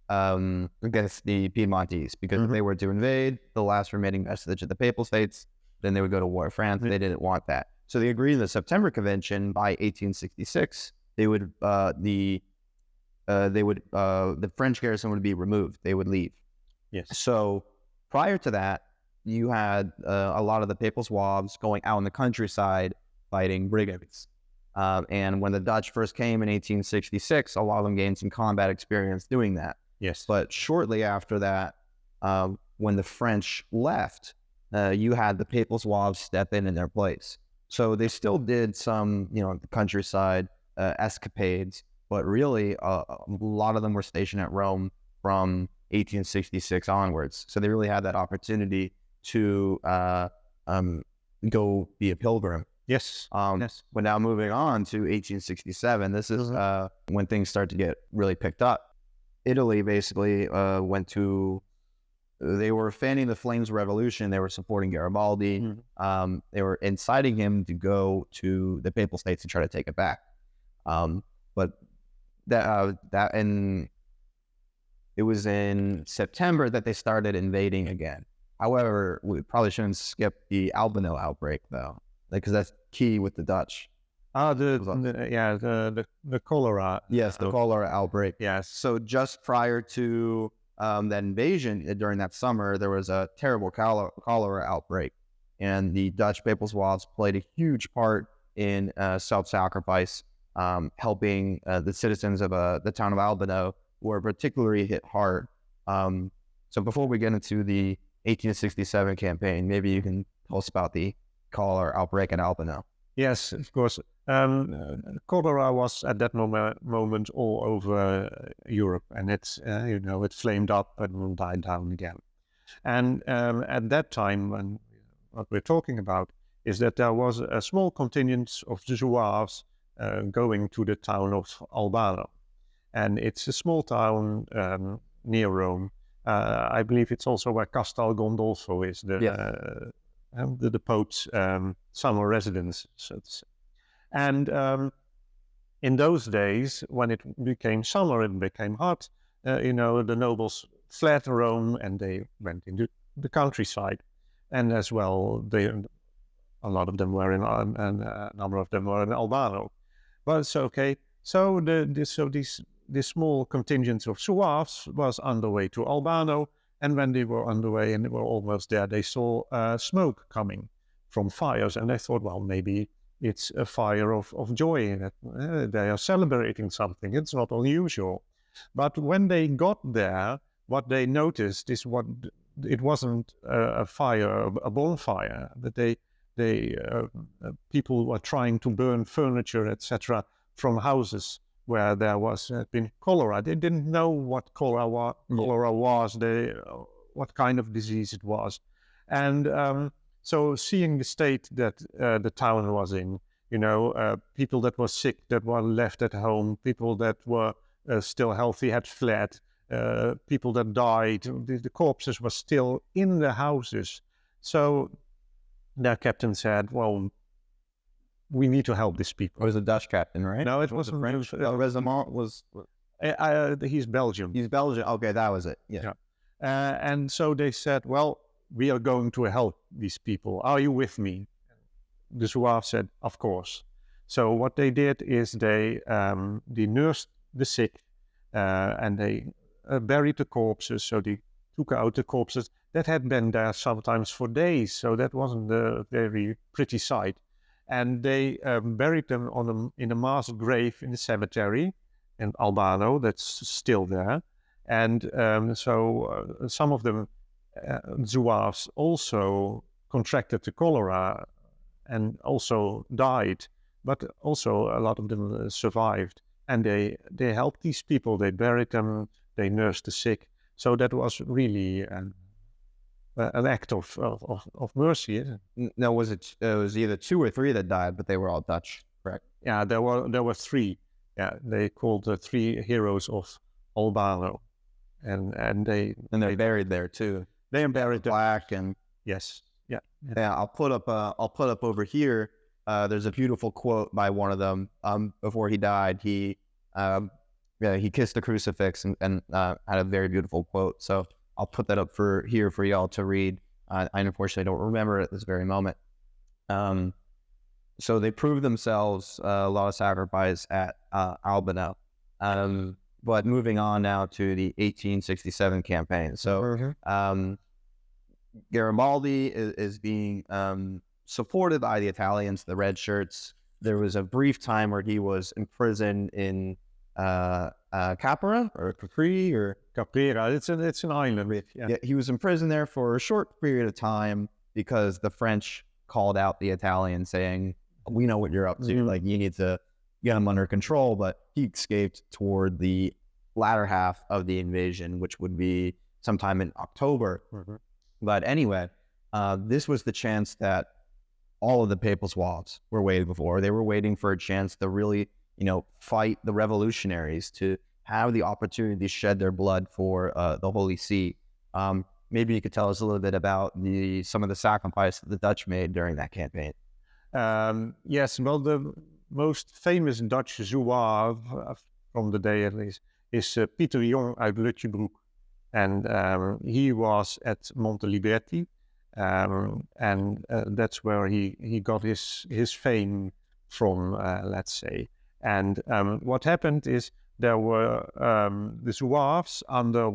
against the Piedmontese, because if they were to invade the last remaining vestige of the Papal States, then they would go to war with France. They didn't want that. So they agreed in the September Convention by 1866, the French garrison would be removed. They would leave. Yes. So prior to that, you had a lot of the Papal Zouaves going out in the countryside fighting brigands. And when the Dutch first came in 1866, a lot of them gained some combat experience doing that. Yes. But shortly after that, when the French left, you had the Papal Zouaves step in their place. So they still did some, countryside escapades, but really a lot of them were stationed at Rome from 1866 onwards. So they really had that opportunity to go be a pilgrim. Yes. Yes. But now moving on to 1867, this is when things start to get really picked up. Italy basically they were fanning the flames of revolution. They were supporting Garibaldi. They were inciting him to go to the Papal States and try to take it back. But it was in September that they started invading again. However, we probably shouldn't skip the Albano outbreak though, because that's key with the Dutch. The cholera. Yes, the cholera outbreak. Yes. So just prior to that invasion, during that summer, there was a terrible cholera outbreak, and the Dutch Papal Zouaves played a huge part in self-sacrifice, helping the citizens of the town of Albano, who were particularly hit hard. So before we get into the 1867 campaign, maybe you can tell us about the cholera outbreak in Albano. Yes, of course. Cholera was at that moment all over Europe, and it flamed up and died down again. And at that time, when what we're talking about is that there was a small contingent of the Zouaves going to the town of Albano, and it's a small town near Rome. I believe it's also where Castel Gandolfo is, the Pope's summer residence, so to say. And in those days, when it became summer and became hot, the nobles fled Rome and they went into the countryside. And as well, a lot of them were in, and a number of them were in Albano. But it's okay. So this small contingent of Zouaves was on the way to Albano. And when they were on the way and they were almost there, they saw smoke coming from fires. And they thought, well, maybe it's a fire of joy, that they are celebrating something. It's not unusual. But when they got there, what they noticed is it wasn't a fire, a bonfire, but people were trying to burn furniture, etc., from houses where there had been cholera. They didn't know what cholera was, what kind of disease it was. And so seeing the state that the town was in, people that were sick, that were left at home, people that were still healthy had fled, people that died, the corpses were still in the houses. So their captain said, well, we need to help these people. It was a Dutch captain, right? No, it wasn't French. Resemont was... he's Belgian. He's Belgian. Okay, that was it. Yeah. And so they said, well, we are going to help these people. Are you with me? The Zouave said, of course. So what they did is they nursed the sick and they buried the corpses. So they took out the corpses that had been there sometimes for days. So that wasn't a very pretty sight. And they buried them in a mass grave in the cemetery in Albano that's still there. And so some of them, Zouaves, also contracted the cholera and also died, but also a lot of them survived. And they helped these people. They buried them. They nursed the sick. So that was really an act of mercy, isn't it? No, it was either 2 or 3 that died, but they were all Dutch, correct? Yeah, there were 3. Yeah, they called the 3 heroes of Albano, and they're buried there too. They are buried black and yes, yeah. I'll put up over here. There's a beautiful quote by one of them. Before he died, he kissed the crucifix and had a very beautiful quote. So I'll put that up for y'all to read. I unfortunately don't remember it at this very moment. So they proved themselves a lot of sacrifice at Albano. But moving on now to the 1867 campaign. So Garibaldi is being supported by the Italians, the red shirts. There was a brief time where he was imprisoned in Capra or Capri or Caprera. It's an island. Yeah, he was imprisoned there for a short period of time because the French called out the Italians saying, "We know what you're up to. Like, you need to get him under control." But he escaped toward the latter half of the invasion, which would be sometime in October. But anyway, this was the chance that all of the Papal Zouaves were waiting for. They were waiting for a chance to really, fight the revolutionaries, to have the opportunity to shed their blood for the Holy See. Maybe you could tell us a little bit about some of the sacrifice that the Dutch made during that campaign. Yes, well, the most famous Dutch Zouave from the day at least is Pius IX uit Lutjebroek. And he was at Monte-Libretti, and that's where he got his fame from, let's say. And what happened is there were the Zouaves under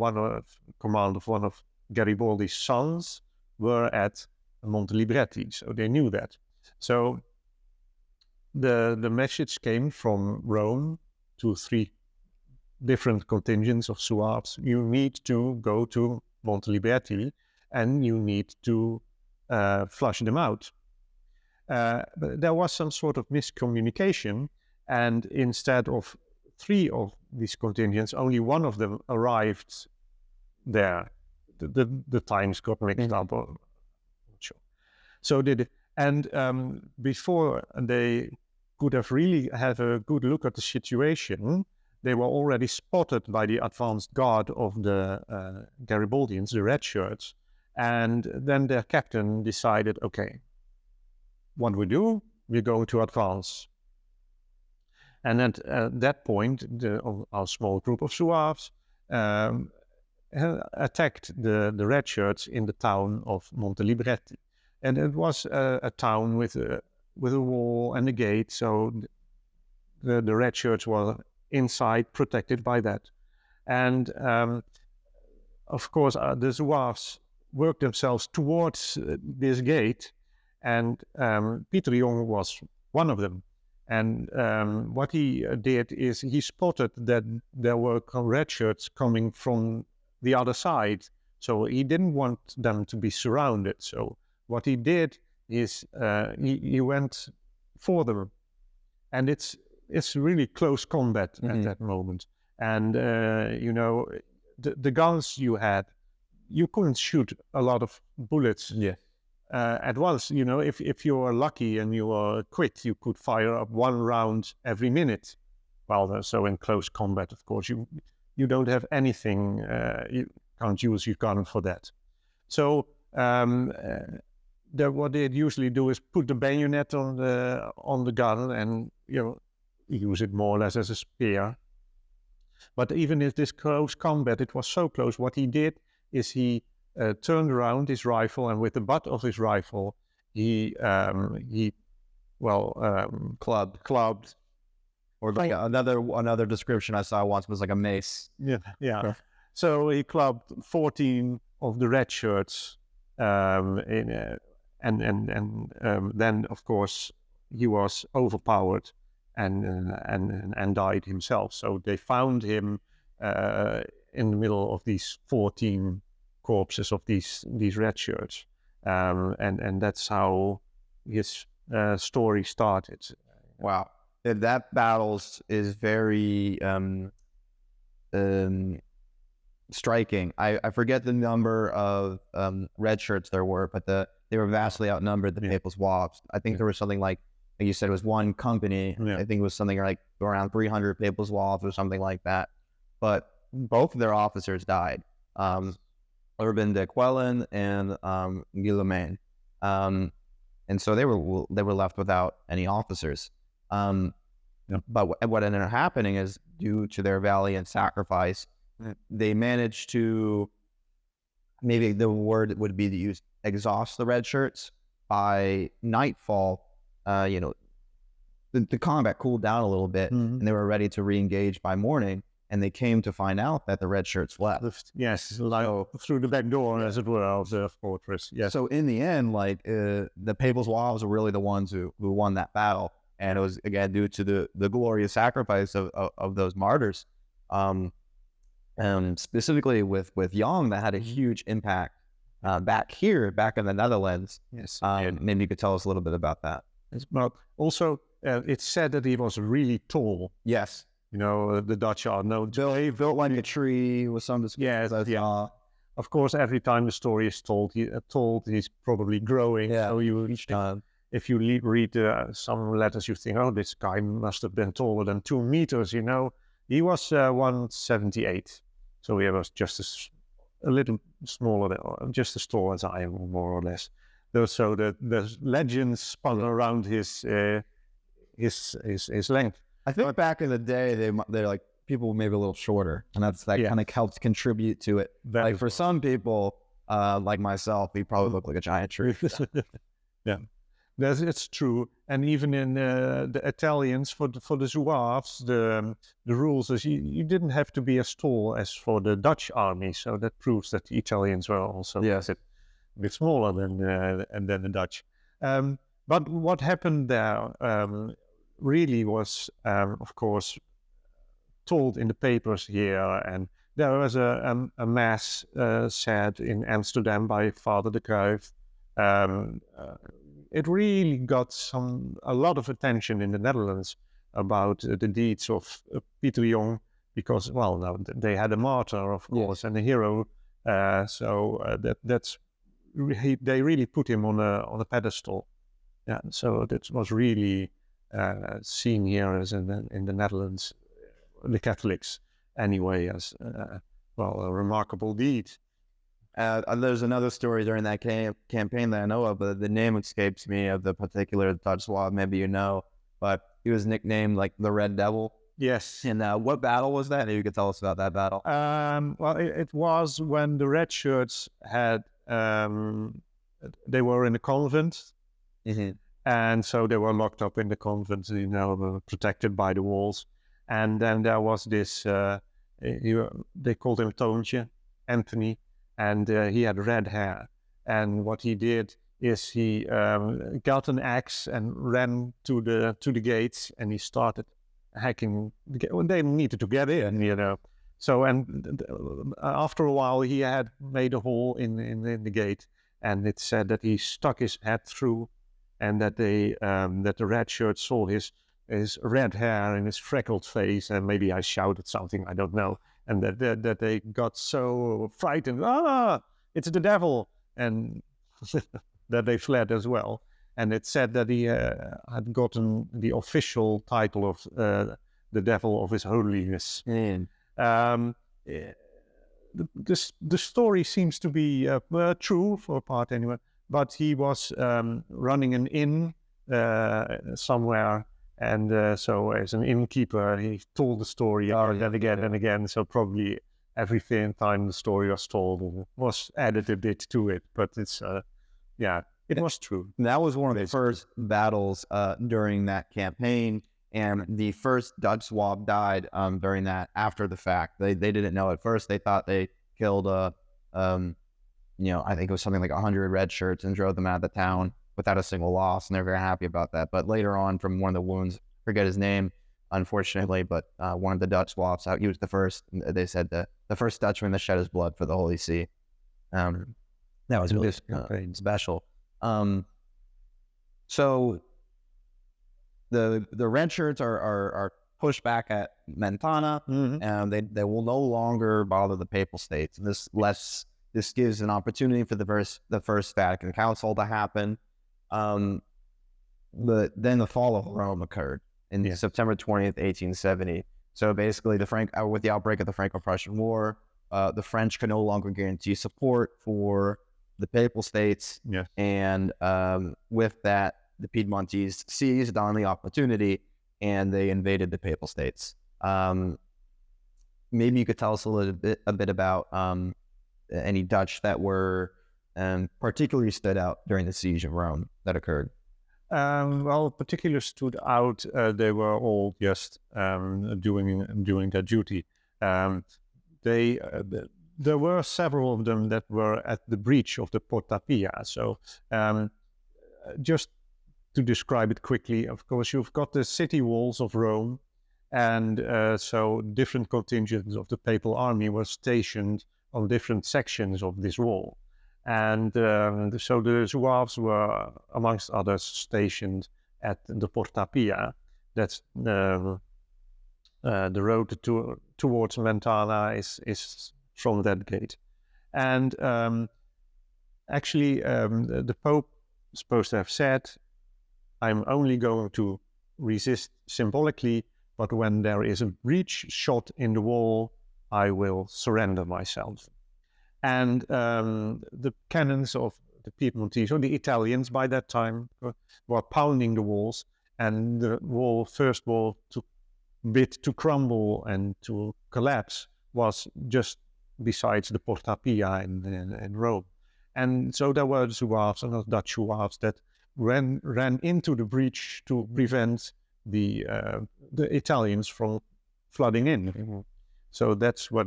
command of one of Garibaldi's sons were at monte-libretti, so they knew that. So the message came from Rome to 3 different contingents of Zouaves. You need to go to monte-libretti and you need to flush them out. But there was some sort of miscommunication, and instead of 3 of these contingents, only 1 of them arrived there. The times got mixed up. Or, sure. So did it. And before they could have really had a good look at the situation, they were already spotted by the advanced guard of the Garibaldians, the red shirts. And then their captain decided, okay, what we do? We're going to advance. And at that point, our small group of Zouaves attacked the red shirts in the town of monte-libretti. And it was a town with a wall and a gate, so the red shirts were inside, protected by that. And of course, the Zouaves worked themselves towards this gate, and Pius IX was one of them. And what he did is he spotted that there were red shirts coming from the other side, so he didn't want them to be surrounded. So what he did is he went for them, and it's really close combat at that moment. And the guns you had, you couldn't shoot a lot of bullets at once. If you were lucky and you were quick, you could fire up 1 round every minute. Well, so in close combat, of course, you don't have anything. You can't use your gun for that. So what they'd usually do is put the bayonet on the gun and use it more or less as a spear. But even if this close combat, it was so close, what he did is he turned around his rifle, and with the butt of his rifle, he clubbed. Or like another description I saw once was like a mace. Yeah. Sure. So he clubbed 14 of the red shirts, and then of course he was overpowered and died himself. So they found him in the middle of these 14 corpses of these red shirts, and that's how his story started. Wow. That battle is very striking. I forget the number of red shirts there were, but they were vastly outnumbered, the Papal Zouaves. I think there was something like you said, it was one company. I think it was something like around 300 Papal Zouaves or something like that. But both of their officers died, Urban de Quellen and Guillaumin. And so they were left without any officers. But what ended up happening is, due to their valiant sacrifice, they managed to, maybe the word would be to use, exhaust the red shirts. By nightfall, the combat cooled down a little bit, and they were ready to re-engage by morning. And they came to find out that the red shirts left. Yes, through the back door, as it were, of the fortress. Yes. So in the end, the Papal Zouaves were really the ones who won that battle. And it was, again, due to the glorious sacrifice of those martyrs. Specifically with Young, that had a huge impact back in the Netherlands. Yes. Maybe you could tell us a little bit about that. But also, it's said that he was really tall. Yes. The Dutch are known. He built like a tree with some description. Yes, yeah. Of course, every time the story is told, he's probably growing. Yeah. So if you read some letters, you think, oh, this guy must have been taller than 2 meters, you know. He was 178, so he was just a little smaller, just as tall as I am, more or less. So the legends spun around his length. I think back in the day, they're like people maybe a little shorter, and that kind of helps contribute to it. Like for some people, like myself, he probably looked like a giant tree. Yeah, it's true. And even in the Italians, for the Zouaves, the rules is you didn't have to be as tall as for the Dutch army. So that proves that the Italians were also a bit smaller than the Dutch. But what happened there really was, of course, told in the papers here, and there was a mass said in Amsterdam by Father de Kruif. It really got a lot of attention in the Netherlands about the deeds of Pieter Jong, because they had a martyr, of course, and a hero. They really put him on a pedestal. Yeah, so that was really seen here as in the Netherlands, the Catholics anyway, as a remarkable deed. There's another story during that campaign that I know of, but the name escapes me, of the particular Dutch Zouave, maybe you know, but he was nicknamed like the Red Devil. Yes. And what battle was that? Maybe you could tell us about that battle. It was when the red shirts had, they were in a convent. Mm-hmm. And so they were locked up in the convent, you know, protected by the walls. And then there was this, they called him Toontje, Anthony, and he had red hair. And what he did is he got an axe and ran to the gates, and he started hacking. They needed to get in, you know. So, and after a while, he had made a hole in the gate, and it said that he stuck his head through, and that that the red shirt saw his red hair and his freckled face, and maybe I shouted something, I don't know, and that they got so frightened, it's the devil, and that they fled as well. And it said that he had gotten the official title of the devil of his holiness. The story seems to be true for a part anyway, but he was running an inn somewhere, and so as an innkeeper, he told the story again and again and again. So probably every time the story was told, was added a bit to it. But it's it was true. And that was one of the first battles during that campaign, and the first Dutch Zouave died during that after the fact. They didn't know at first. They thought they killed I think it was something like 100 red shirts and drove them out of the town without a single loss, and they're very happy about that. But later on, from one of the wounds, forget his name, unfortunately, but one of the Dutch Zouaves, he was the first. They said the first Dutchman to shed his blood for the Holy See. That was really special. So the red shirts are pushed back at Mentana, and they will no longer bother the Papal States. This gives an opportunity for the first Vatican Council to happen. But then the fall of Rome occurred in September 20th, 1870. So basically, with the outbreak of the Franco-Prussian War, the French could no longer guarantee support for the Papal States, and with that, the Piedmontese seized on the opportunity and they invaded the Papal States. Maybe you could tell us a bit about any Dutch that were particularly stood out during the siege of Rome that occurred. Particularly stood out. They were all just doing their duty. There were several of them that were at the breach of the Porta Pia. So just to describe it quickly, of course, you've got the city walls of Rome, and so different contingents of the papal army were stationed on different sections of this wall. And so the Zouaves were, amongst others, stationed at the Porta Pia. That's the road towards Mentana is from that gate. And actually, the Pope is supposed to have said I'm only going to resist symbolically, but when there is a breach shot in the wall, I will surrender myself. And the cannons of the Piedmontese, or the Italians by that time, were pounding the walls, and the first wall to crumble and to collapse was just besides the Porta Pia in Rome. And so there were Zouaves and Dutch Zouaves that ran into the breach to prevent the Italians from flooding in. Mm-hmm. So that's what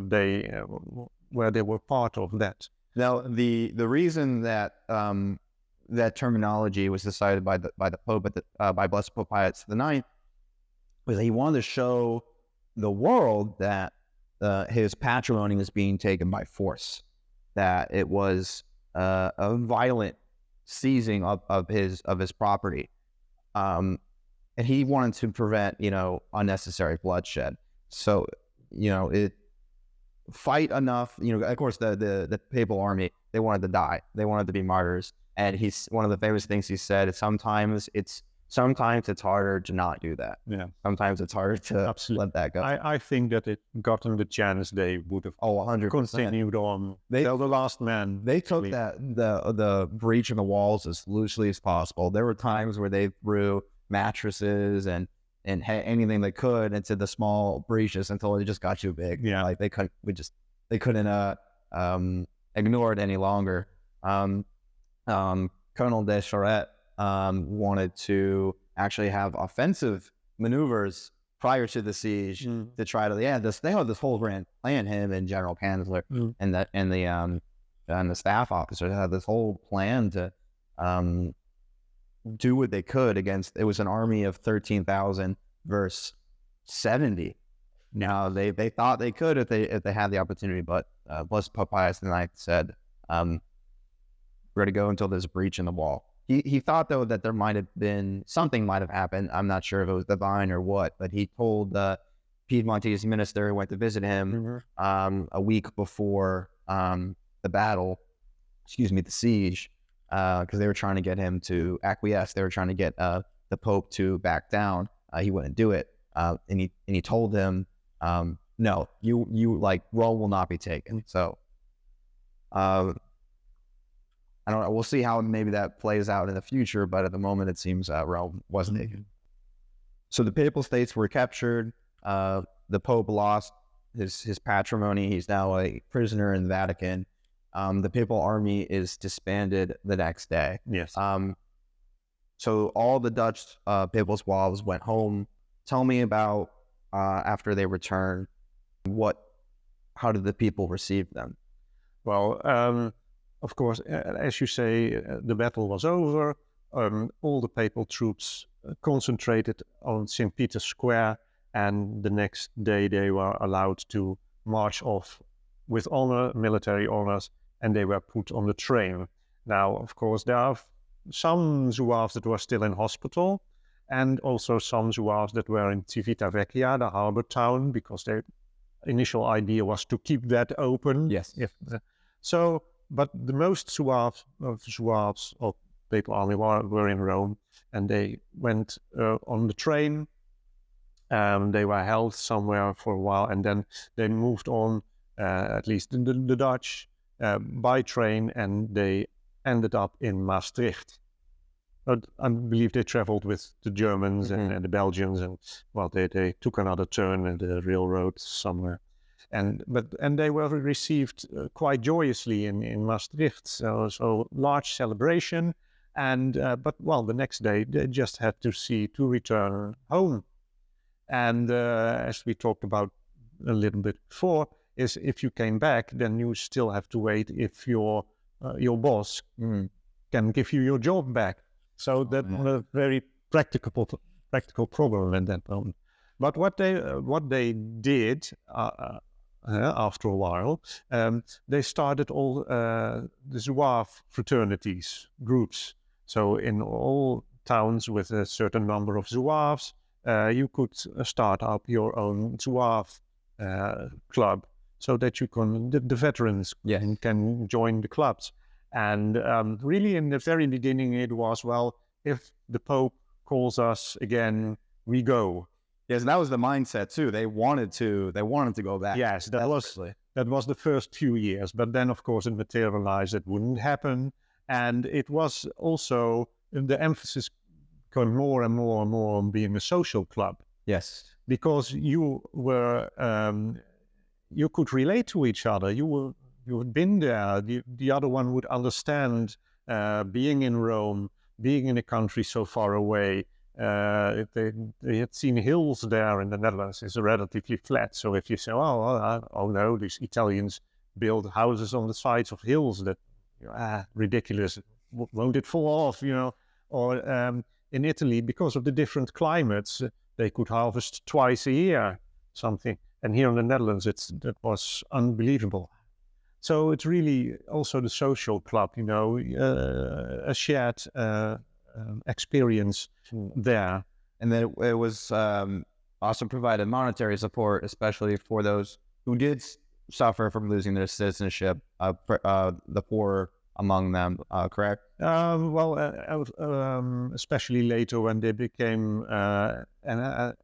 where they were part of that. Now, the reason that that terminology was decided by the Pope by Blessed Pope Pius IX was that he wanted to show the world that his patrimony was being taken by force, that it was a violent seizing of his property, and he wanted to prevent unnecessary bloodshed. So fight enough. Of course, the papal army, they wanted to die. They wanted to be martyrs. And one of the famous things he said is sometimes it's harder to not do that. Yeah. Sometimes it's harder to let that go. I think that it gotten the chance, they would have 100% continued on till the last man. They took the breach in the walls as loosely as possible. There were times where they threw mattresses and anything they could into the small breaches until it just got too big. Yeah, like they couldn't ignore it any longer. Colonel de Charette wanted to actually have offensive maneuvers prior to the siege to try to they had this whole grand plan. Him and General Kanzler and the staff officers had this whole plan to do what they could against. It was an army of 13,000 versus 70. Now they thought they could if they had the opportunity, but Blessed Pope Pius IX said, "We're going to go until there's a breach in the wall." He thought though that there might have been something might have happened. I'm not sure if it was divine or what, but he told the Piedmontese minister who went to visit him a week before the battle, the siege. Because they were trying to get him to acquiesce. They were trying to get the Pope to back down. He wouldn't do it. And he told him, no, you Rome will not be taken. So I don't know. We'll see how maybe that plays out in the future, but at the moment it seems Rome wasn't taken. So the Papal States were captured. The Pope lost his patrimony. He's now a prisoner in the Vatican. The Papal Army is disbanded the next day. Yes. So all the Dutch Papal Zouaves went home. Tell me about after they returned. How did the people receive them? Well, of course, as you say, the battle was over. All the papal troops concentrated on St. Peter's Square, and the next day they were allowed to march off with honor, military honors, and they were put on the train. Now, of course, there are some Zouaves that were still in hospital, and also some Zouaves that were in Civitavecchia, the harbor town, because their initial idea was to keep that open. Yes. But the most Zouaves of Papal Army were in Rome, and they went on the train. They were held somewhere for a while, and then they moved on, at least the Dutch, by train, and they ended up in Maastricht. But I believe they traveled with the Germans and the Belgians, and they took another turn at the railroad somewhere. And they were received quite joyously in Maastricht. So large celebration, and the next day they just had to return home. And as we talked about a little bit before, is if you came back, then you still have to wait if your boss can give you your job back. So that was a very practical problem at that moment. But what they did after a while, they started all the Zouave fraternities, groups. So in all towns with a certain number of Zouaves, you could start up your own Zouave club, so that the veterans can join the clubs. And really in the very beginning it was, if the Pope calls us again, we go. Yes, that was the mindset too. They wanted to go back. Yes, that was the first few years. But then, of course, it materialized. It wouldn't happen. And it was also the emphasis going more and more and more on being a social club. Yes. Because you were, you could relate to each other. You had been there. The other one would understand being in Rome, being in a country so far away. They had seen hills there in the Netherlands. It's relatively flat. So if you say, oh no, these Italians build houses on the sides of hills, that ridiculous. Won't it fall off? Or in Italy, because of the different climates, they could harvest twice a year, something. And here in the Netherlands, that was unbelievable. So it's really also the social club, a shared experience there. And then it was also provided monetary support, especially for those who did suffer from losing their citizenship, the poor among them, correct? Especially later when they became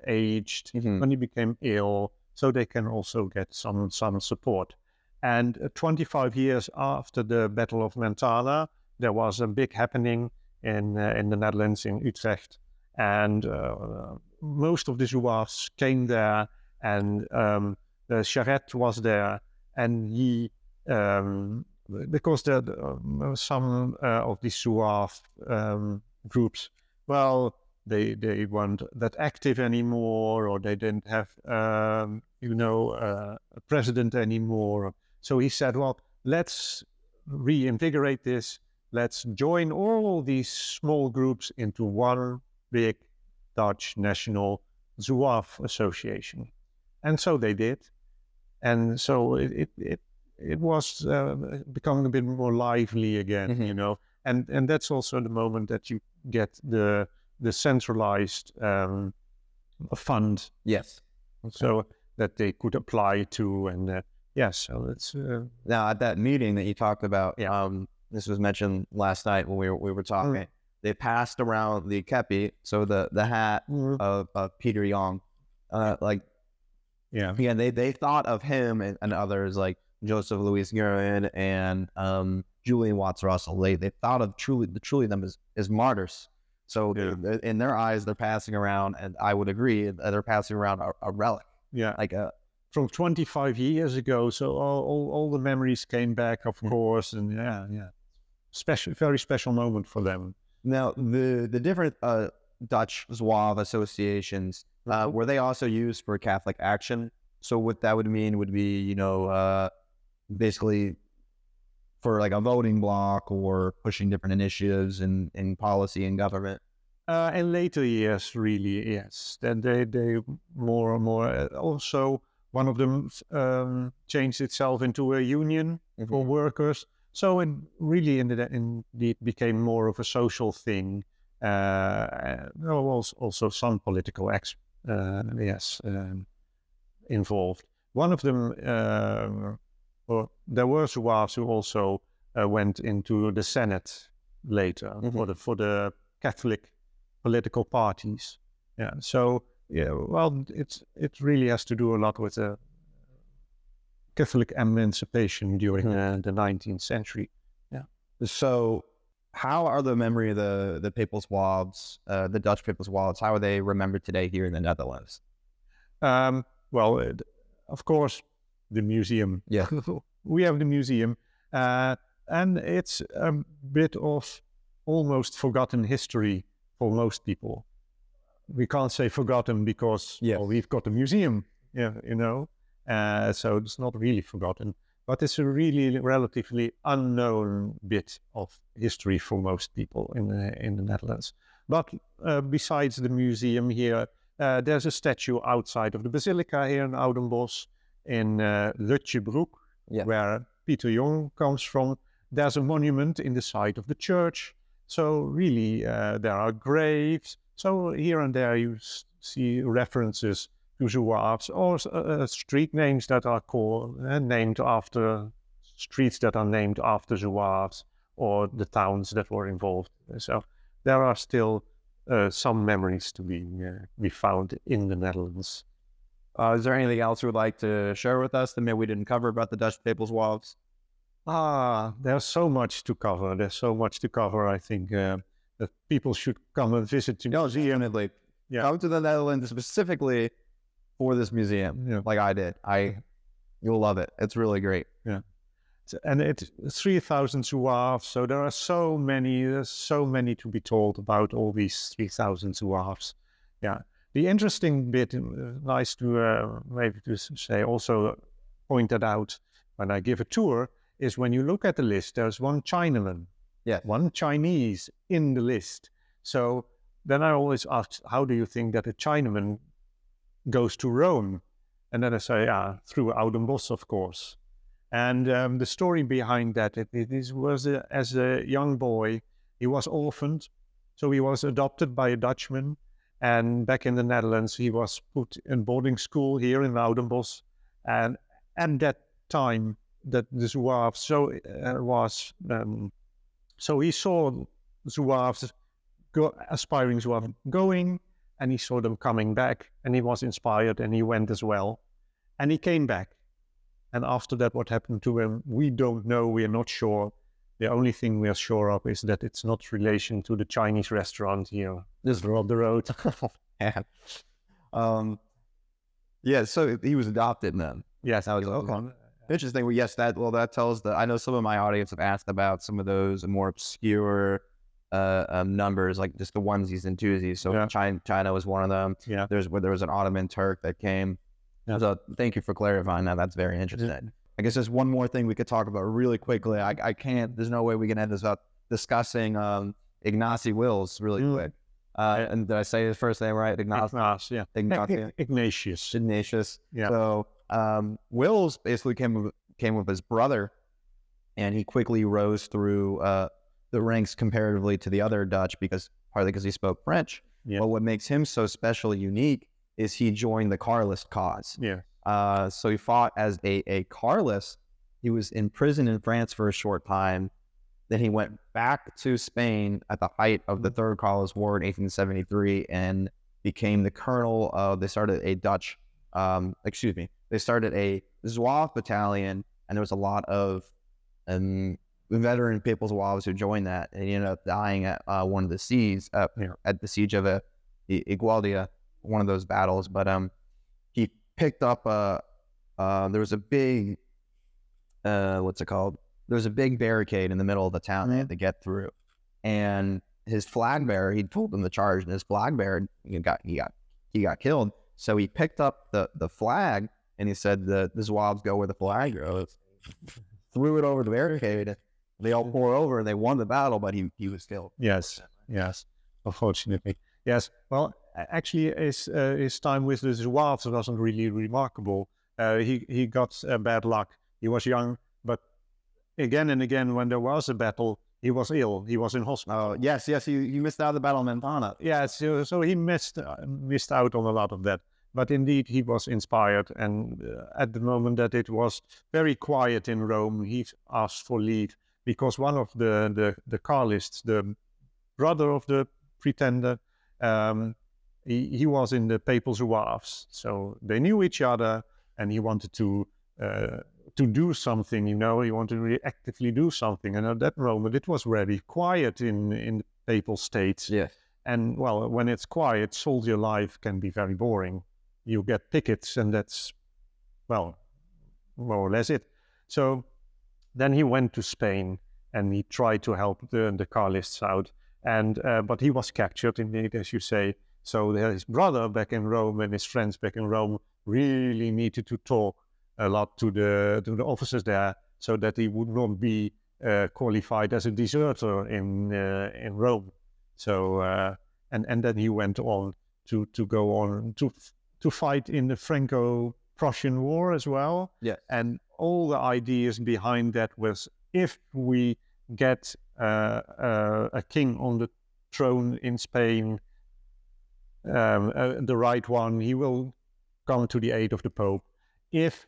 aged, when they became ill, so they can also get some support. And 25 years after the Battle of Mentana, there was a big happening in the Netherlands, in Utrecht, and most of the Zouaves came there, and the Charette was there, and he, because some of these Zouave groups, they weren't that active anymore, or they didn't have a president anymore. So he said, well, let's reinvigorate this. Let's join all these small groups into one big Dutch National Zouave Association. And so they did. And so it was becoming a bit more lively again, And that's also the moment that you get the centralized fund. Yes. Okay. So that they could apply to. And so it's... Now, at that meeting that you talked about, this was mentioned last night when we were talking. They passed around the kepi, so the hat of Peter Young. They thought of him and others like Joseph Louis Guerin and Julian Watts Russell. They thought of truly them as martyrs. So in their eyes, they're passing around, and I would agree, they're passing around a relic. Yeah, from 25 years ago. So all the memories came back, of course, and very special moment for them. Now, the different Dutch Zouave associations, were they also used for Catholic action? So what that would mean would be, basically for like a voting bloc or pushing different initiatives in policy and government? In later years, really, yes. Then they more and more. Also, one of them changed itself into a union for workers. So it really indeed became more of a social thing. There was also some political involved. One of them, there were Zouaves who also went into the Senate later for the Catholic political parties. Yeah. So it really has to do a lot with the Catholic emancipation during the 19th century. Yeah. So how are the memory of the Papal Zouaves, the Dutch Papal Zouaves, how are they remembered today here in the Netherlands? Of course, the museum. Yeah. We have the museum. And it's a bit of almost forgotten history for most people. We can't say forgotten because we've got a museum, so it's not really forgotten, but it's a really relatively unknown bit of history for most people in the Netherlands. But besides the museum here, there's a statue outside of the Basilica here in Oudenbush, in Lutjebroek, where Peter Young comes from. There's a monument in the side of the church. So really, there are graves. So here and there you see references to Zouaves, or street names that are named after streets that are named after Zouaves, or the towns that were involved. So there are still some memories to be found in the Netherlands. Is there anything else you would like to share with us that maybe we didn't cover about the Dutch Papal Zouaves? There's so much to cover. I think that people should come and visit the museum. Definitely. Yeah. Come to the Netherlands specifically for this museum, like I did. You'll love it. It's really great. Yeah. And it's 3,000 Zouaves, so there's so many to be told about all these 3,000 Zouaves. Yeah. The interesting bit, nice to maybe to say, also pointed out when I give a tour, is when you look at the list, there's one Chinaman, one Chinese in the list. So then I always ask, how do you think that a Chinaman goes to Rome? And then I say, through Oudenbush, of course. And the story behind that, as a young boy, he was orphaned. So he was adopted by a Dutchman. And back in the Netherlands, he was put in boarding school here in Oudenbush. And at that time, that the Zouaves so he saw Zouaves, aspiring Zouaves going, and he saw them coming back, and he was inspired, and he went as well. And he came back. And after that, what happened to him, we don't know, we are not sure. The only thing we are sure of is that it's not relation to the Chinese restaurant here, just up the road. So he was adopted then. Yes, I was okay. Interesting. Well, yes, that tells I know some of my audience have asked about some of those more obscure numbers, like just the onesies and twosies. So China was one of them. Yeah. There was an Ottoman Turk that came. Yeah. So thank you for clarifying that. That's very interesting. Yeah. I guess there's one more thing we could talk about really quickly. I can't. There's no way we can end this up discussing Ignacy Wills really quick. And did I say his first name right? Ignatius. Yeah. Ignatius. Yeah. So Wills basically came with his brother, and he quickly rose through the ranks comparatively to the other Dutch, partly because he spoke French. Yeah. But what makes him so specially unique is he joined the Carlist cause. Yeah. So he fought as a Carlist. He was in prison in France for a short time. Then he went back to Spain at the height of the Third Carlist War in 1873 and became the colonel of, they started a Zouave battalion, and there was a lot of veteran Papal Zouaves who joined that, and he ended up dying at one of the sieges, at the siege of Igualada, one of those battles. But he picked up there was a big there was a big barricade in the middle of the town they had to get through, and his flag bearer, he told them to charge, and his flag bearer he got killed. So he picked up the flag, and he said the Zouaves go where the flag goes. Threw it over the barricade. They all pour over, and they won the battle, but he was killed. Yes, unfortunately. Yes, well, actually, his time with the Zouaves wasn't really remarkable. He got bad luck. He was young, but again and again, when there was a battle, he was ill. He was in hospital. Yes. He missed out on the Battle of Mentana. Yes, so he missed out on a lot of that. But indeed, he was inspired. And at the moment that it was very quiet in Rome, he asked for leave because one of the Carlists, the brother of the pretender, he was in the Papal Zouaves. So they knew each other, and he wanted to do something, he wanted to really actively do something. And at that moment, it was very quiet in the Papal States. Yeah. And, well, when it's quiet, soldier life can be very boring. You get pickets, and that's, well, more or less it. So then he went to Spain, and he tried to help the Carlists out. And but he was captured, indeed, as you say. So his brother back in Rome and his friends back in Rome really needed to talk a lot to the officers there, so that he would not be qualified as a deserter in Rome. So and then he went on to go on to fight in the Franco-Prussian War as well. Yeah. And all the ideas behind that was, if we get a king on the throne in Spain, the right one, he will come to the aid of the Pope. If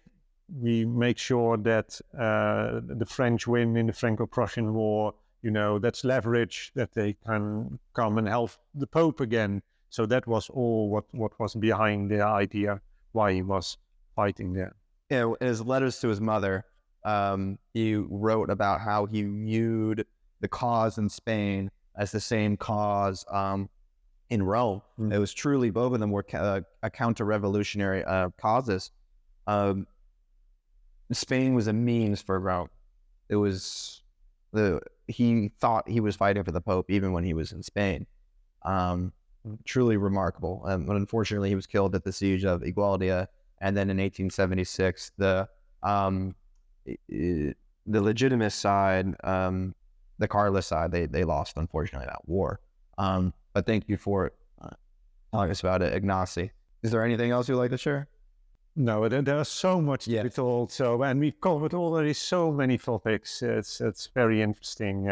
we make sure that the French win in the Franco-Prussian War, that's leverage that they can come and help the Pope again. So that was all what was behind the idea why he was fighting there. Yeah, in his letters to his mother, he wrote about how he viewed the cause in Spain as the same cause in Rome. It was truly, both of them were a counter-revolutionary causes. Spain was a means for Rome. It was he thought he was fighting for the Pope even when he was in Spain. Truly remarkable. But unfortunately, he was killed at the siege of Igualada, and then in 1876, the legitimist side, the Carlist side, they lost, unfortunately, that war. But thank you for telling us about it, Ignacy. Is there anything else you'd like to share? No, there's so much to be told. So, and we covered already so many topics. It's very interesting.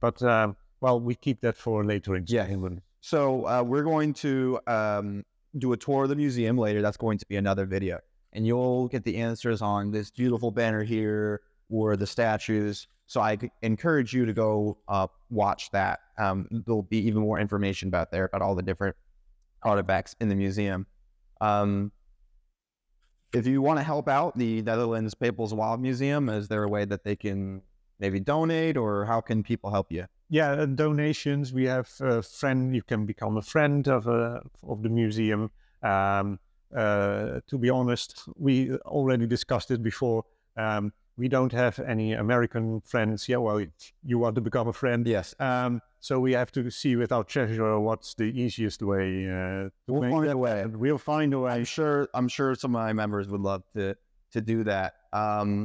But we keep that for later in England. So we're going to do a tour of the museum later. That's going to be another video, and you'll get the answers on this beautiful banner here or the statues. So I encourage you to go watch that. There'll be even more information about all the different artifacts in the museum. If you want to help out the Netherlands Papal Zouave Museum, is there a way that they can maybe donate, or how can people help you? Yeah, donations. We have a friend. You can become a friend of the museum. To be honest, we already discussed it before. We don't have any American friends. Yeah, well, you want to become a friend. Yes. So we have to see with our treasurer what's the easiest way. We'll find a way. We'll find a way. I'm sure some of my members would love to do that.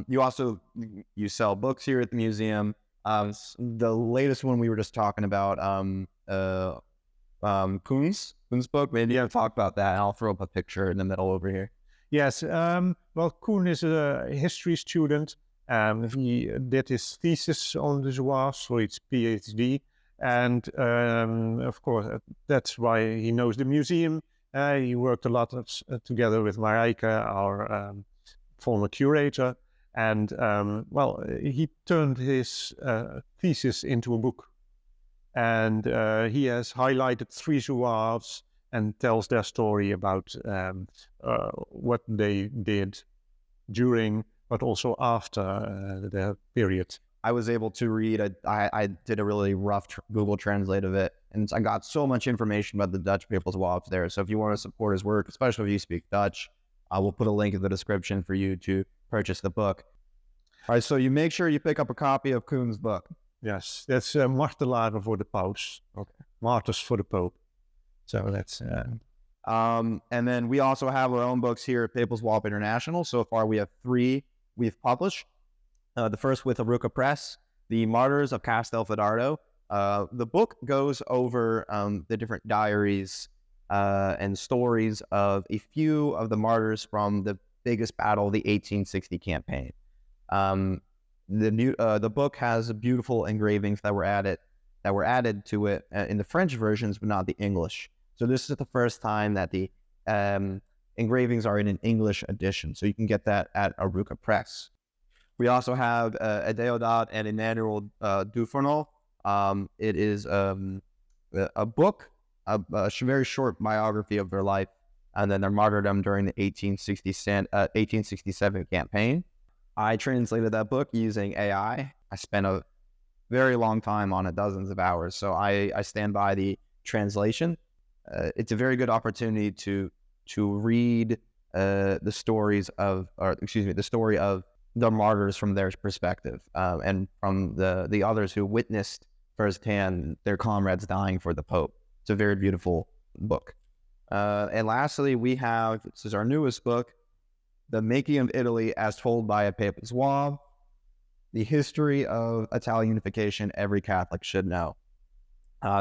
You sell books here at the museum. The latest one we were just talking about, Koen's book. Maybe I'll talk about that, and I'll throw up a picture in the middle over here. Yes. Koen is a history student. He did his thesis on the Zouaves for his PhD. And of course, that's why he knows the museum. He worked a lot together with Marijke, our former curator. And he turned his thesis into a book. And he has highlighted 3 Zouaves and tells their story about what they did during, but also after their period. I was able to read, I did a really rough Google Translate of it, and I got so much information about the Dutch Papal Zouaves there. So if you want to support his work, especially if you speak Dutch, I will put a link in the description for you to purchase the book. All right, so you make sure you pick up a copy of Koen's book. Yes, that's Martelaren voor de Paus. Okay. Martyrs for the Pope. So that's... and then we also have our own books here at Papal Zouave International. So far, we have 3 we've published. The first with Aruca Press, The Martyrs of Castelfidardo. The book goes over the different diaries and stories of a few of the martyrs from the biggest battle, the 1860 campaign. The book has beautiful engravings that were added to it in the French versions, but not the English. So this is the first time that the engravings are in an English edition. So you can get that at Aruca Press. We also have a Deodat and Emmanuel Dufournel. It is a book, a very short biography of their life and then their martyrdom during the 1867 campaign. I translated that book using AI. I spent a very long time on it, dozens of hours. So I stand by the translation. It's a very good opportunity to read the story of the martyrs from their perspective, and from the others who witnessed firsthand their comrades dying for the Pope. It's a very beautiful book. And lastly, this is our newest book, The Making of Italy as Told by a Papal Zouave, The History of Italian Unification Every Catholic Should Know.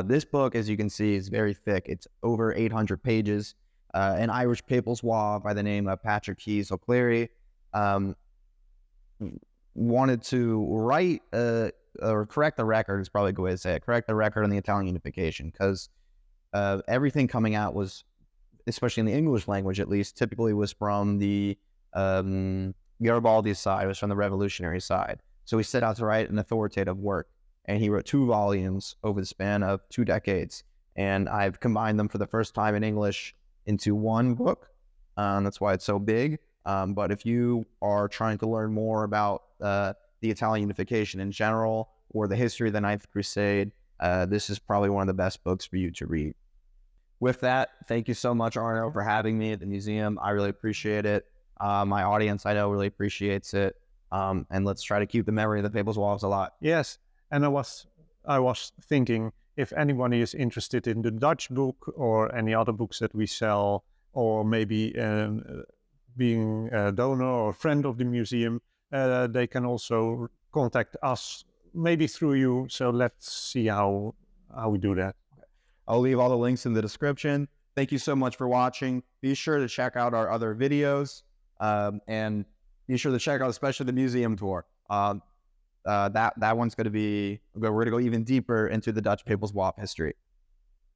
This book, as you can see, is very thick. It's over 800 pages. An Irish Papal Zouave by the name of Patriotism Cholera wanted to write or correct the record, is probably a good way to say it, correct the record on the Italian unification, because everything coming out was, especially in the English language at least, typically was from the Garibaldi side, was from the revolutionary side. So he set out to write an authoritative work. and he wrote 2 volumes over the span of 2 decades. And I've combined them for the first time in English into one book. That's why it's so big. But if you are trying to learn more about the Italian unification in general, or the history of the Ninth Crusade, this is probably one of the best books for you to read. With that, thank you so much, Arno, for having me at the museum. I really appreciate it. My audience, I know, really appreciates it. And let's try to keep the memory of the Papal Zouaves alive. Yes, and I was thinking, if anyone is interested in the Dutch book or any other books that we sell, or maybe being a donor or friend of the museum, they can also contact us, maybe through you. So let's see how we do that. I'll leave all the links in the description. Thank you so much for watching. Be sure to check out our other videos, and be sure to check out especially the museum tour. That one's going to be, we're going to go even deeper into the Dutch Papal Zouave history.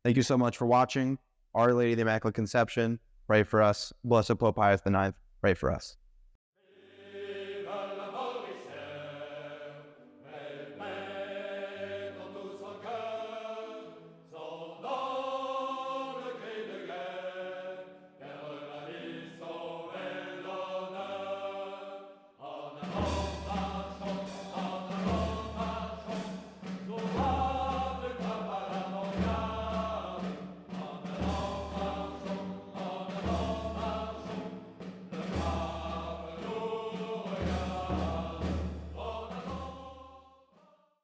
Thank you so much for watching. Our Lady of the Immaculate Conception, pray for us. Blessed Pope Pius IX, pray for us.